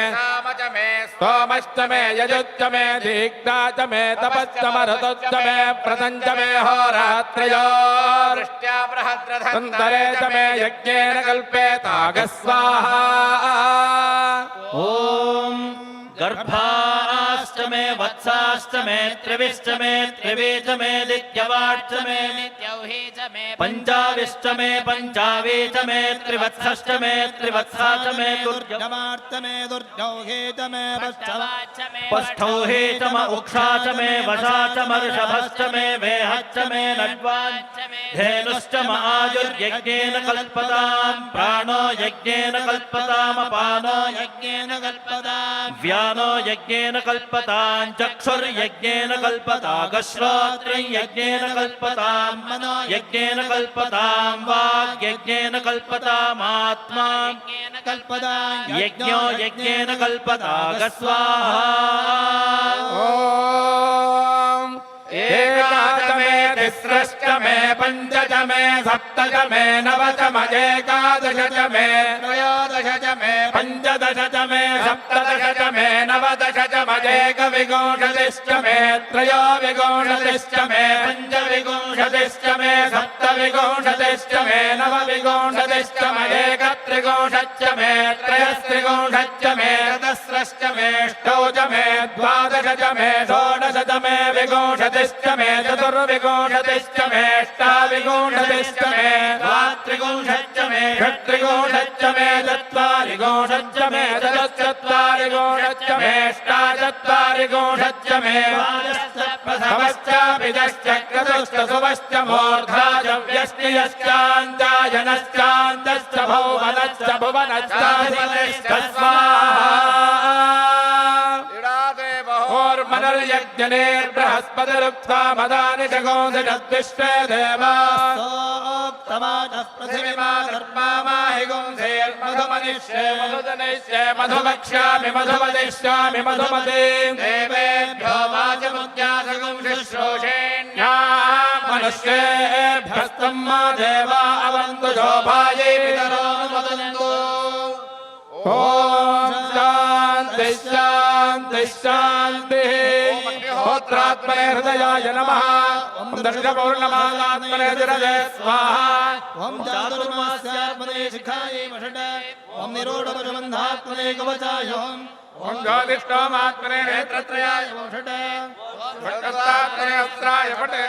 सोमश्च मे यजुश्च मे दीग्धा च मे तपश्च मरुतश्च मे व्रतञ्च मे होरात्रयोर्तरे च मे यज्ञेन कल्पेतागस्वाहा ॐ गर्भाश्च मे वत्साश्च मे त्रिविश्च मे त्रिवीच मे दित्यवाच्च मे नित्यौही च मे पञ्चाविश्च मे पञ्चावी च मे त्रिवत्सश्च मे त्रिवत्सा च मे दुर्गमार्च मे दुर्गौहे च मे पष्ठौहे च म उक्षा च मे वशा च मर्षभश्च मे वेहश्च मे नड्वाच्च मे धेनुश्च म आयुर्यज्ञेन कल्पतां प्राणो यज्ञेन कल्पतामपानो यज्ञेन कल्पतां व्यानो यज्ञेन कल्पतां चक्षुर्यज्ञेन कल्पतागश्रोत्रं यज्ञेन कल्पतां मनो यज्ञेन कल्पतां वाग्यज्ञेन कल्पतामात्मा यज्ञेन कल्पतां यज्ञो यज्ञेन कल्पतागस्वाहा ॐ एकादशमे तिस्रश्चमे पञ्चदशमे सप्तदशमे नवदशमे एकादशमे त्रयोदशमे पञ्चदशमे सप्तदशमे नवदशमे एकविंशतिश्चमे त्रयोविंशतिश्चमे पञ्चविंशतिश्चमे सप्तविंशतिश्चमे नवविंशतिश्चमे एकत्रिंशच्चमे त्रयस्त्रिंशच्चमे चतुस्रश्चमे अष्टौचमे द्वादशचमे षोडशचमे विंशतिश्चमे चतुर्विंशतिश्चमे अष्टाविंशतिश्चमे द्वात्रिंशच्चमे षट्त्रिंशच्चमे चत्वारिंशच्चमे चतुश्चत्वारिंशच्चमे अष्टाचत्वारिंशच्चमे प्रथमश्चापिदश्च क्रतुश्च मूर्धा च व्यष्टियश्चान्तायनश्चान्तश्च भुवनश्च भुवनश्चाधिपतिश्च स्वाहा मदानि जगोऽधिषद्विश्वे देवास्तोक्तमानः पृथिवीमाधर्मामाहि गुंसेर्मधुमनिष्ये मधुजनिष्ये मधुवक्ष्यामि मधुवदिष्यामि मधुमते देवेभ्यो वाचमुद्यासगुं शुश्रूषेण्याः मनुष्येभ्यस्तं मा देवा अवन्तु शोभायै पितरोऽनुमोदन्तु ॐ शान्ति शान्ति शान्तिः होत्रात्मने हृदयाय नमः ॐ दशपौर्णमालात्मने धीरजे स्वाहा ॐ चातुर्मास्यात्मने शिखायै वषट ॐ निरूढपशुबन्धात्मने कवचाय ॐ ज्योतिष्ठोमात्मने नेत्रत्रयाय वषट भट्टस्तात्मने अस्त्राय फटे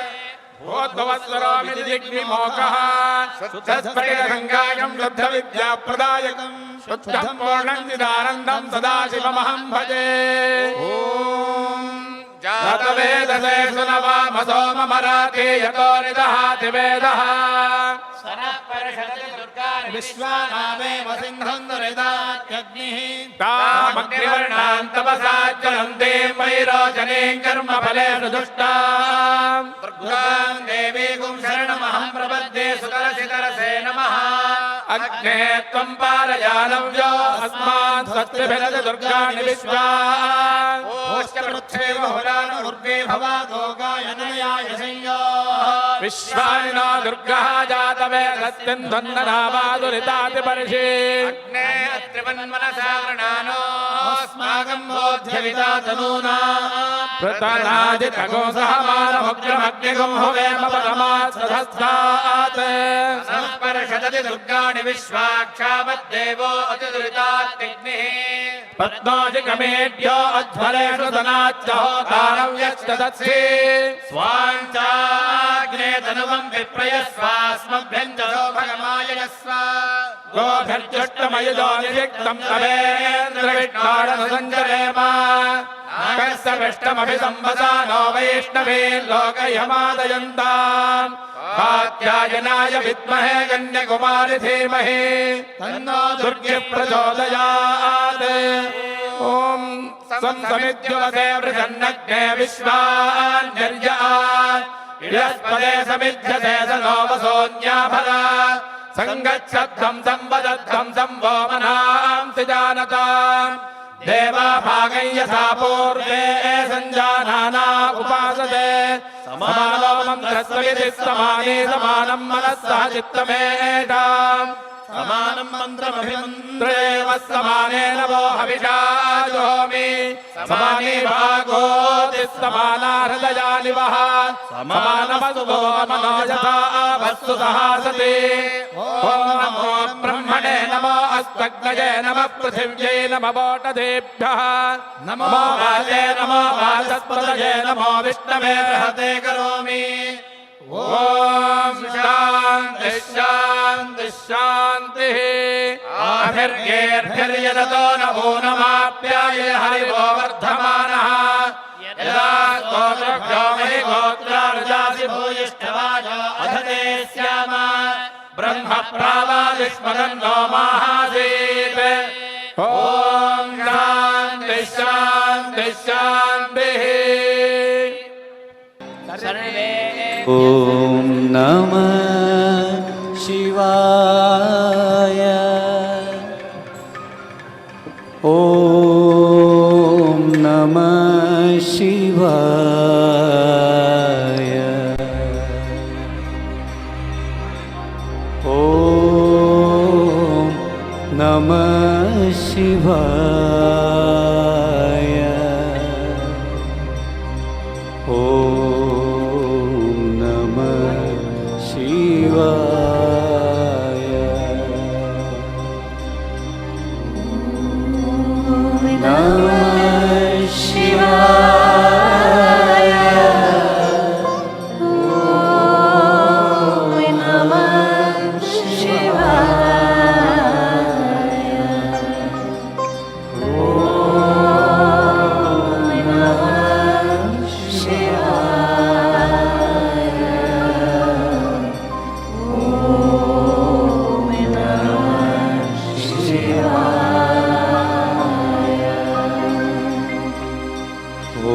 भूद्भवस्वरोमिति जिग्निमोकः शुद्धस्फटिकगङ्गायं लब्धविद्याप्रदायकम् शुद्धं पूर्णं चिदानन्दं सदाशिवमहं भजे जातवेदसे सुनवामसोममराति यतो निदहाति वेदः विश्वानामेव सिंहं दुरिदात्यग्निः तामग्निवर्णां तपसा ज्वलन्तीं वैरोचनीं कर्मफलेषु दुष्टाम् दुर्गां देवीं शरणमहं प्रपद्ये सुतरसितरसे नमः अग्ने त्वं पारयानव्यो अस्मान् सत्यभिरज दुर्गाणि विश्वा पृथ्वीर्गे भवादोगायनयाय संयोः विश्वानि नो दुर्गः जातवेदस्यन्धन्ननामादुरितातिपर्षि अग्ने त्रिवन्मनसा गृणानो अस्माकं बोध्यविता तनूना प्रतनादितगो सह मानमुग्रमग्निगुं हुवेम परमात् सधस्तात् संस्पर्शदति दुर्गाणि विश्वाक्षावद्देवो अतिदुरिताग्निः पद्माजिकमेढ्यो अध्वरेषु धनाच्च होतारव्यश्च दत्सि स्वाञ्चाग्ने तनुवं विप्रयस्वास्मभ्यञ्जसो भगमायस्व गोभिर्जुष्टमयुजो निषिक्तं तवेन्द्रविष्टारनुसञ्जरेम नागस्तविष्टमभिसंवसा नो वैष्णवीन् लोकयमादयन्ताम् कात्यायनाय विद्महे कन्याकुमारि धीमहि तन्नो दुर्गे प्रचोदयात् ॐ संसमिद्युवसे वृषन्नग्ने विश्वान्यर्या इडस्पदे समिध्यसे स नो वसोऽन्याभरा सङ्गच्छद्धं संवदद्धं संवोमनांसि जानताम् देवाभागं यथा पूर्वे सञ्जानाना उपासते समानो मन्त्रस्त्वमिति समाने समानं मनस्सह चित्तमेषाम् समानं मन्त्रमभिमन्त्रेव समानेन वो हविषा जोमि समाने भागोति समाना हृदयानि वः समानमस्तु मनो यथा वस्तु सहासति ॐ नमो ब्रह्मणे नमो अस्मग्नये नमः पृथिव्यै नमो वोटदेभ्यः नमो वाजे नमो वाचस्पतये नमो विष्णवे बृहते करोमि ॐ शान्ति शान्ति शान्तिः आभिर्गेर्भिर्यदतो नमो नमाप्याये हरिवो वर्धमानः यदा स्तोत्रभ्यो महि गोत्रार्जासि भूयिष्ठवाजो अधते स्याम ब्रह्म प्रावादिष्मदन्नो माहासीत् ॐ शान्ति शान्ति शान्तिः ॐ नमः शिवाय ॐ नमः शिवाय ॐ नमः शिवाय ॐ नमः शिवाय नमः शिवाय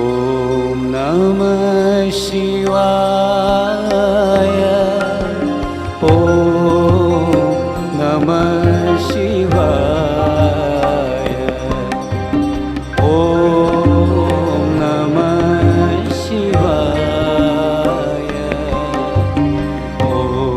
ॐ नमः शिवाय ॐ नमः शिवाय ॐ नमः शिवाय ॐ नमः शिवाय ॐ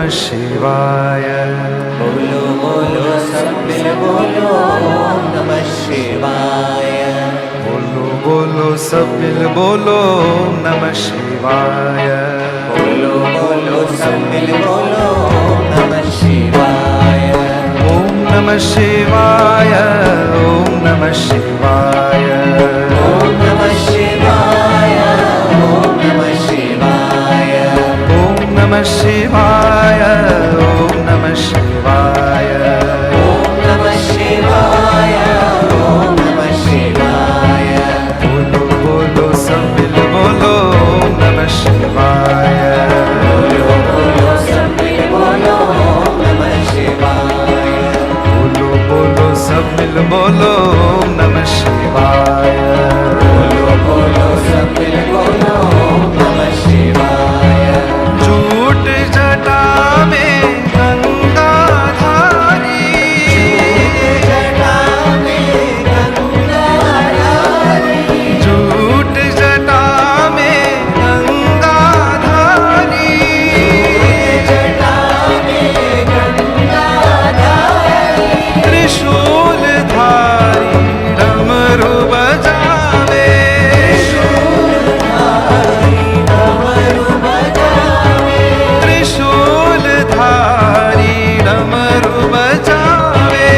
नमः शिवाय बोलो बोलो सब मिल बोलो ओम नमः शिवाय बोलो बोलो सब मिल बोलो ओम नमः शिवाय बोलो बोलो सब मिल बोलो ओम नमः शिवाय ओम नमः शिवाय ओम नमः शिवाय ओम नमः शिवाय ओम नमः शिवाय ओम नमः शिवाय ओम नमः शिवाय ओम नमः शिवाय ओम नमः शिवाय बोलो बोलो सब मिल बोलो ओम नमः शिवाय बोलो बोलो सब मिल बोलो ओम नमः शिवाय बोलो बोलो सब मिल बोलो ओम नमः शिवाय बोलो बोलो सब मिल बोलो ओम नमः शिवाय झूठ जटा में गंगाधारी जटा में गंगाधारी झूठ जटा में गंगाधारी जटा में गंगाधारी त्रिशूलधारी डमरू बजावे डमरू बजावे त्रिशूलधारी डमरू बजावे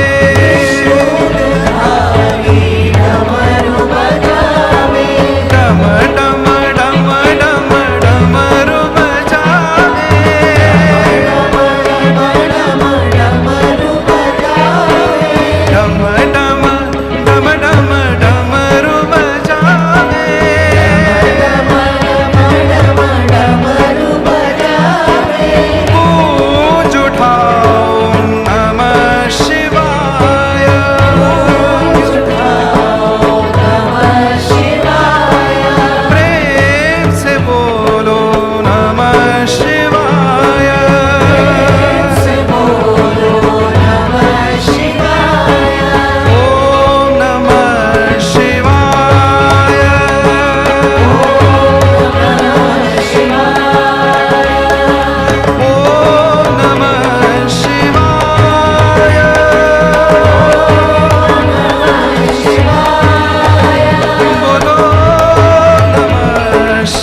हरि डमरू बजावे डम डम डम डम डमरू बजावे डमरू बजावे डम डम डम डम डमरू बजावे डमरू बजावे गूंज उठाओ नमः शिवाय नमः शिवाय प्रेम से बोलो नमः शिवाय से बोलो नमः शिवाय ओम नमः शिवाय ओम नमः शिवाय बोलो नमः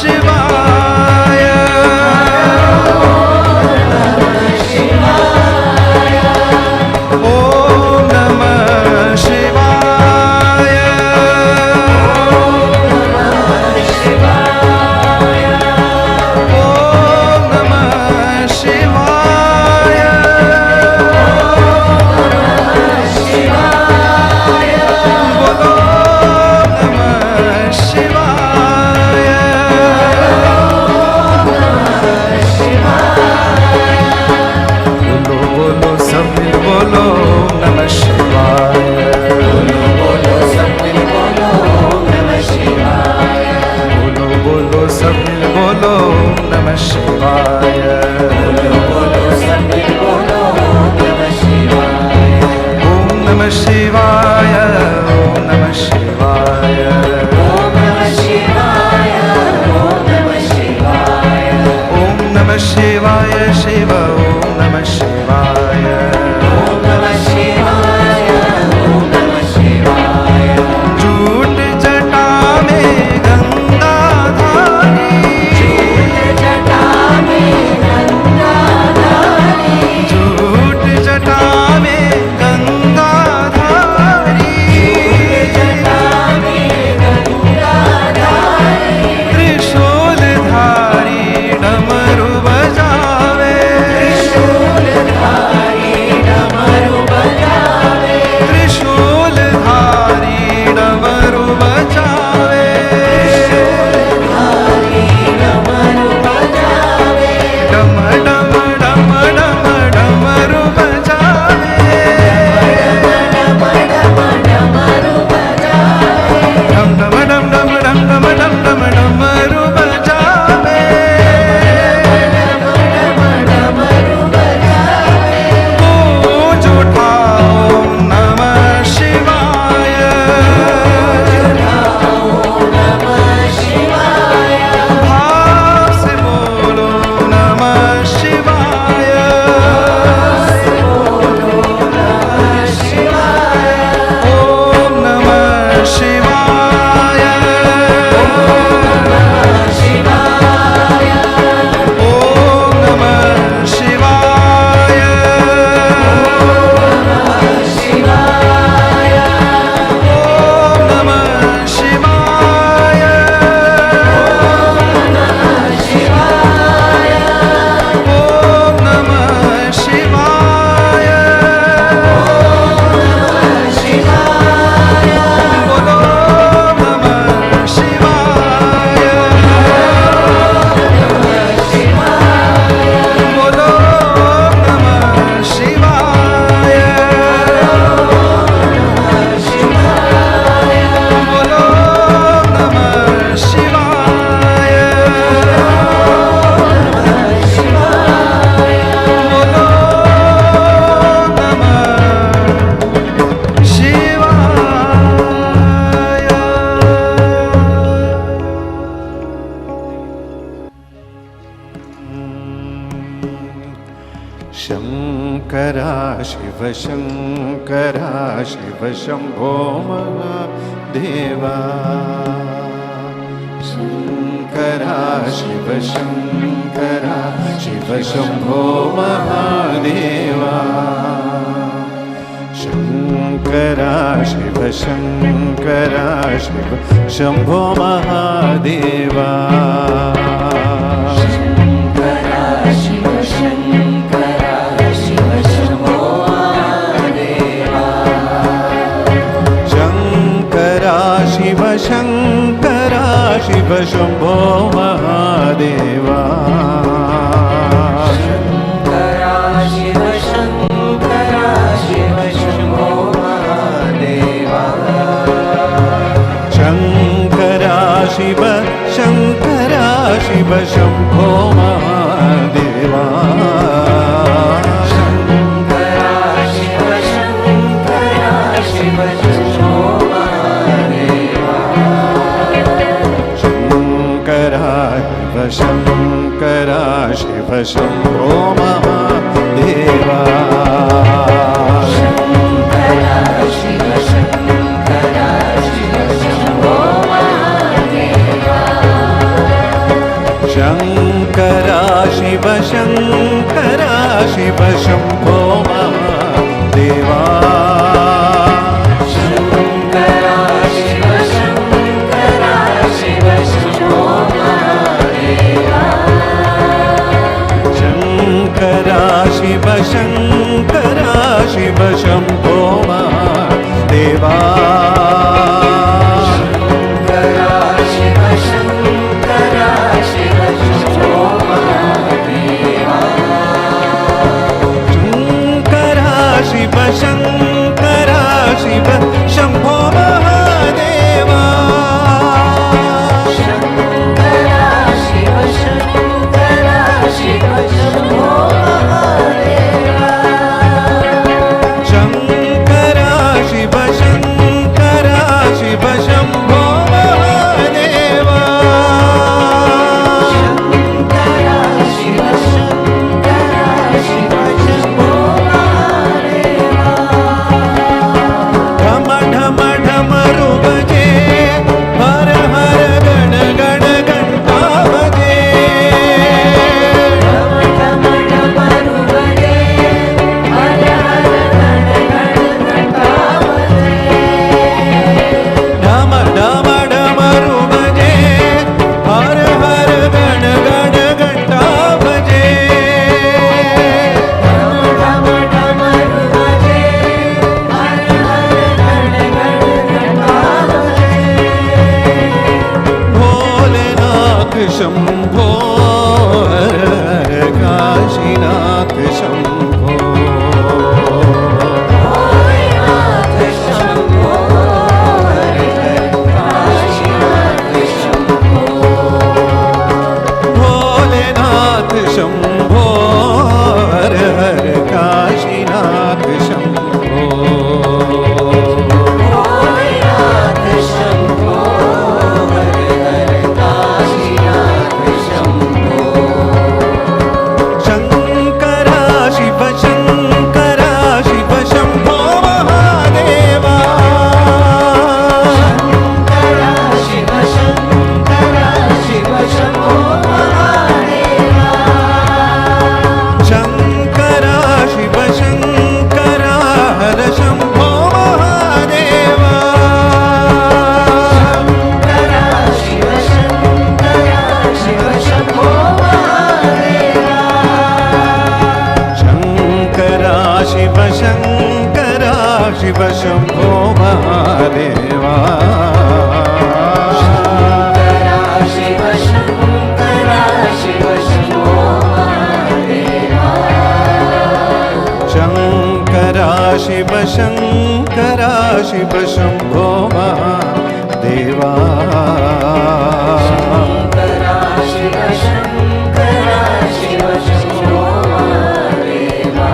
शिवाय ओम नमः शिवाय ओम नमः शिवाय बोलो नमः शिवाय बोलो बोलो सब मिल बोलो नमः शिवाय बोलो सब मिल बोलो नमः शिवाय बोलो बोलो सब मिल बोलो नमः शिवाय बोलो बोलो सब मिल बोलो नमः शिवाय ओम नमः शिवाय ओम नमः शिवाय ओम नमः शिवाय ओम नमः शिवाय ओम नमः शिवाय शिव ओम नमः शिवाय ओम नमः शिव शङ्करा शिव शम्भो महादेवा शङ्करा शिव शङ्करा शिव शम्भो महादेवा शङ्करा शिव शङ्करा शिव शम्भो महादेवा शङ्करा शिव शङ्करा शिव शम्भो महादेवा शङ्करा शिव शङ्करा शिव शम्भो महादेवा शङ्करा शिव शङ्करा शिव शम्भो महादेवा शङ्करा शिव शङ्करा शिव शम्भो महादेवा शङ्करा शिव शङ्करा शिव शम्भो महादेवा शङ्करा शिव शङ्करा शिव शम्भो महादेवा शङ्करा शिव शङ्करा शिव शम्भो महादेवा शङ्करा शिव शङ्करा शिव शम्भो महादेवा शङ्करा शिव शङ्करा शिव शम्भो महादेवा शङ्करा शिव शङ्करा शिव शम्भो महादेवा शङ्करा शिव शङ्करा शिव शम्भो महादेवा शङ्करा शिव शङ्करा शिव शम्भो महादेवा शङ्करा शिव शङ्करा शिव शम्भो महादेवा शङ्करा शिव शङ्करा शिव शम्भो महादेवा शङ्करा शिव शङ्करा शिव शम्भो महादेवा ढम ढम ढमरु बजे हर हर गण गण घंटा बजे डम डमरु बजे हर हर गण गण घंटा बजे ढम ढम ढमरु बजे हर हर गण गण घंटा बजे डम डमरु बजे हर हर गण गण घंटा बजे भोलेनाथ शंभो हर हर काशीनाथ शंभो भोलेनाथ शंभो हर हर काशीनाथ शंभो भोलेनाथ शंभो हर हर काशीनाथ शंभो भोलेनाथ शंभो हर हर काशीनाथ शंभो शंकरा शिव शंकरा शिव शंभो महादेवा शंकरा शिव शंकरा शिव शंभो महादेवा शंकरा शिव शंकरा हर शंभो महादेवा शंकरा शिव शंकरा शिव शंभो महादेवा शंकरा शिव शंकरा शिव शंभो महादेवा शंकरा शिव शंकरा शिव शंभो महादेवा शंकरा शिव शंकरा शिव शंभो महादेवा शंकरा शिव शंकरा शिव शंभो महादेवा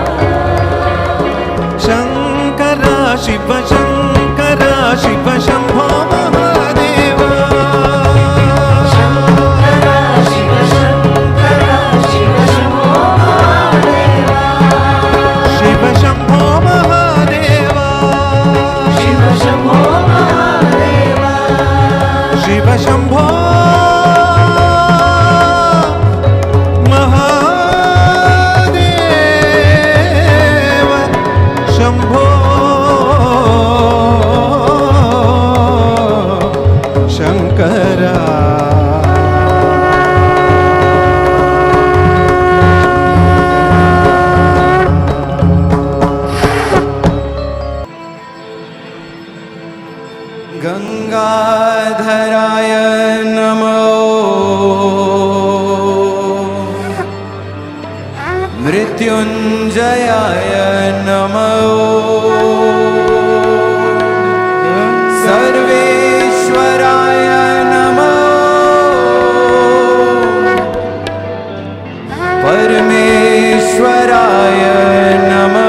शंकरा शिव शंकरा शिव शंभो महादेवा शंकरा शिव शंकरा शिव शंभो महादेवा शिव शंभो शम्भो शङ्करा गंगाधराय नमो मृत्युंजयाय नमो सर्वेश्वराय नमो परमेश्वराय नमो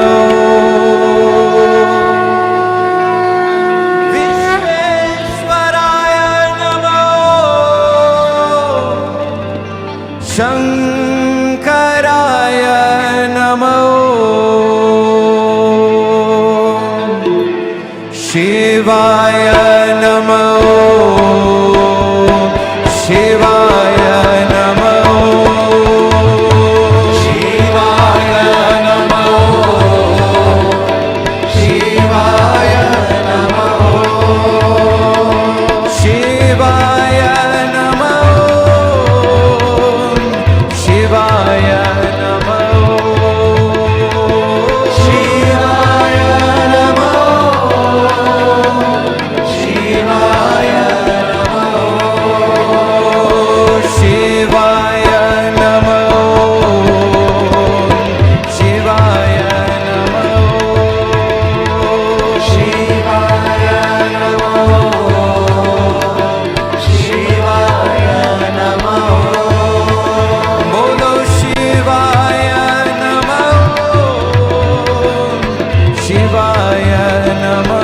शङ्कराय नमो शिवाय नमो शिवाय नमो शिवाय नमो शिवाय नमो शिवाय नमो शिवाय नमो शिवाय नमो शिवाय नमो शिवाय नमो शिवाय नमो शिवाय नमो शिवाय नमो बोलो शिवाय नमो शिवाय नमो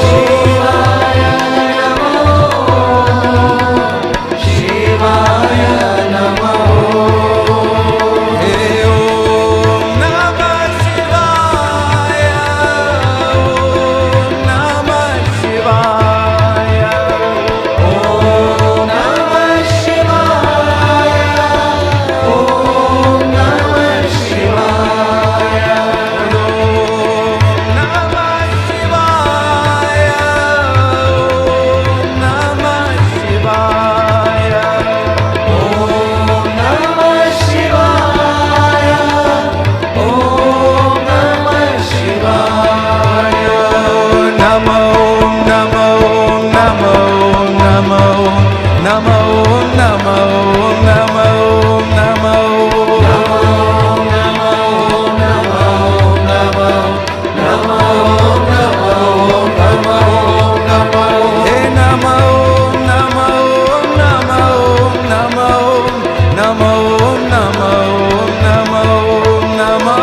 शिवाय नमो शिवाय नमो हे ओम नमः शिवाय ओम नमः शिवाय ओम नमः शिवाय ओम नमः शिवाय ओम नमः शिवाय ओम नमः शिवाय ओम नमः शिवाय ओम नमः शिवाय नमो नमो नमो नमो नमो नमो नमो नमो हे नमो नमो नमो नमो नमो नमो नमो नमो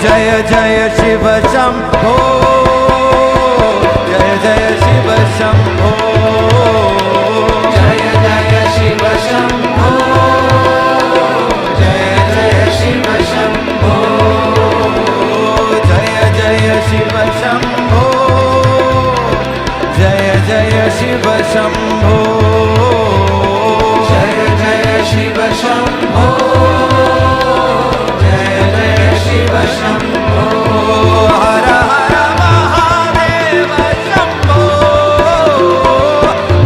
जय जय शिव शंभो जय जय शिव शंभो जय जय शिव शंभो जय जय शिव शंभो जय जय शिव शंभो जय जय शिव शंभो जय जय शिव शंभो जय जय शिव शंभो हर हर महादेव शंभो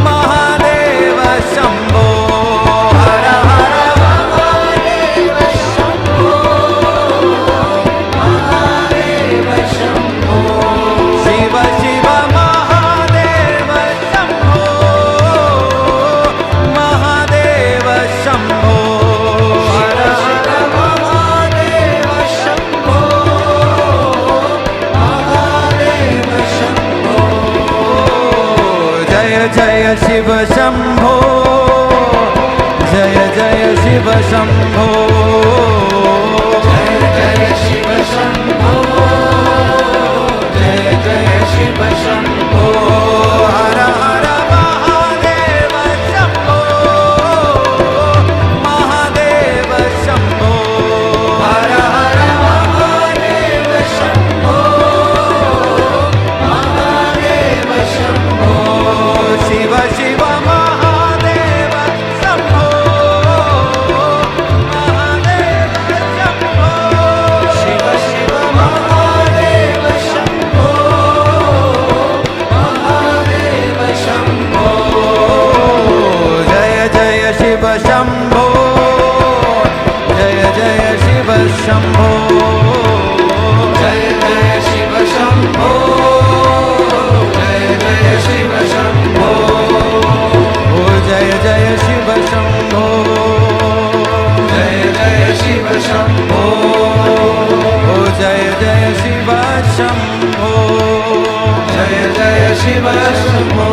महादेव शंभो हर हर महादेव शंभो महादेव शंभो शिव शिव महादेव शंभो महादेव शंभो हर हर महादेव शंभो महादेव शंभो जय जय शिव शंभो जय जय शिव शंभो जय जय शिव शंभो जय जय शिव शिव शम्भो हर हर महादेव शम्भो महादेव शम्भो हर हर महादेव शम्भो महादेव शम्भो शिव शिव महादेव शम्भो महादेव शम्भो शिव शिव महादेव शम्भो महादेव शम्भो जय जय शिव शम्भो जय जय शिव शम्भो जय जय शिव शम्भो जय जय शिव शम्भो जय जय शिव शम्भो जय जय शिव शम्भो जय जय शिव शम्भो जय जय शिव शम्भो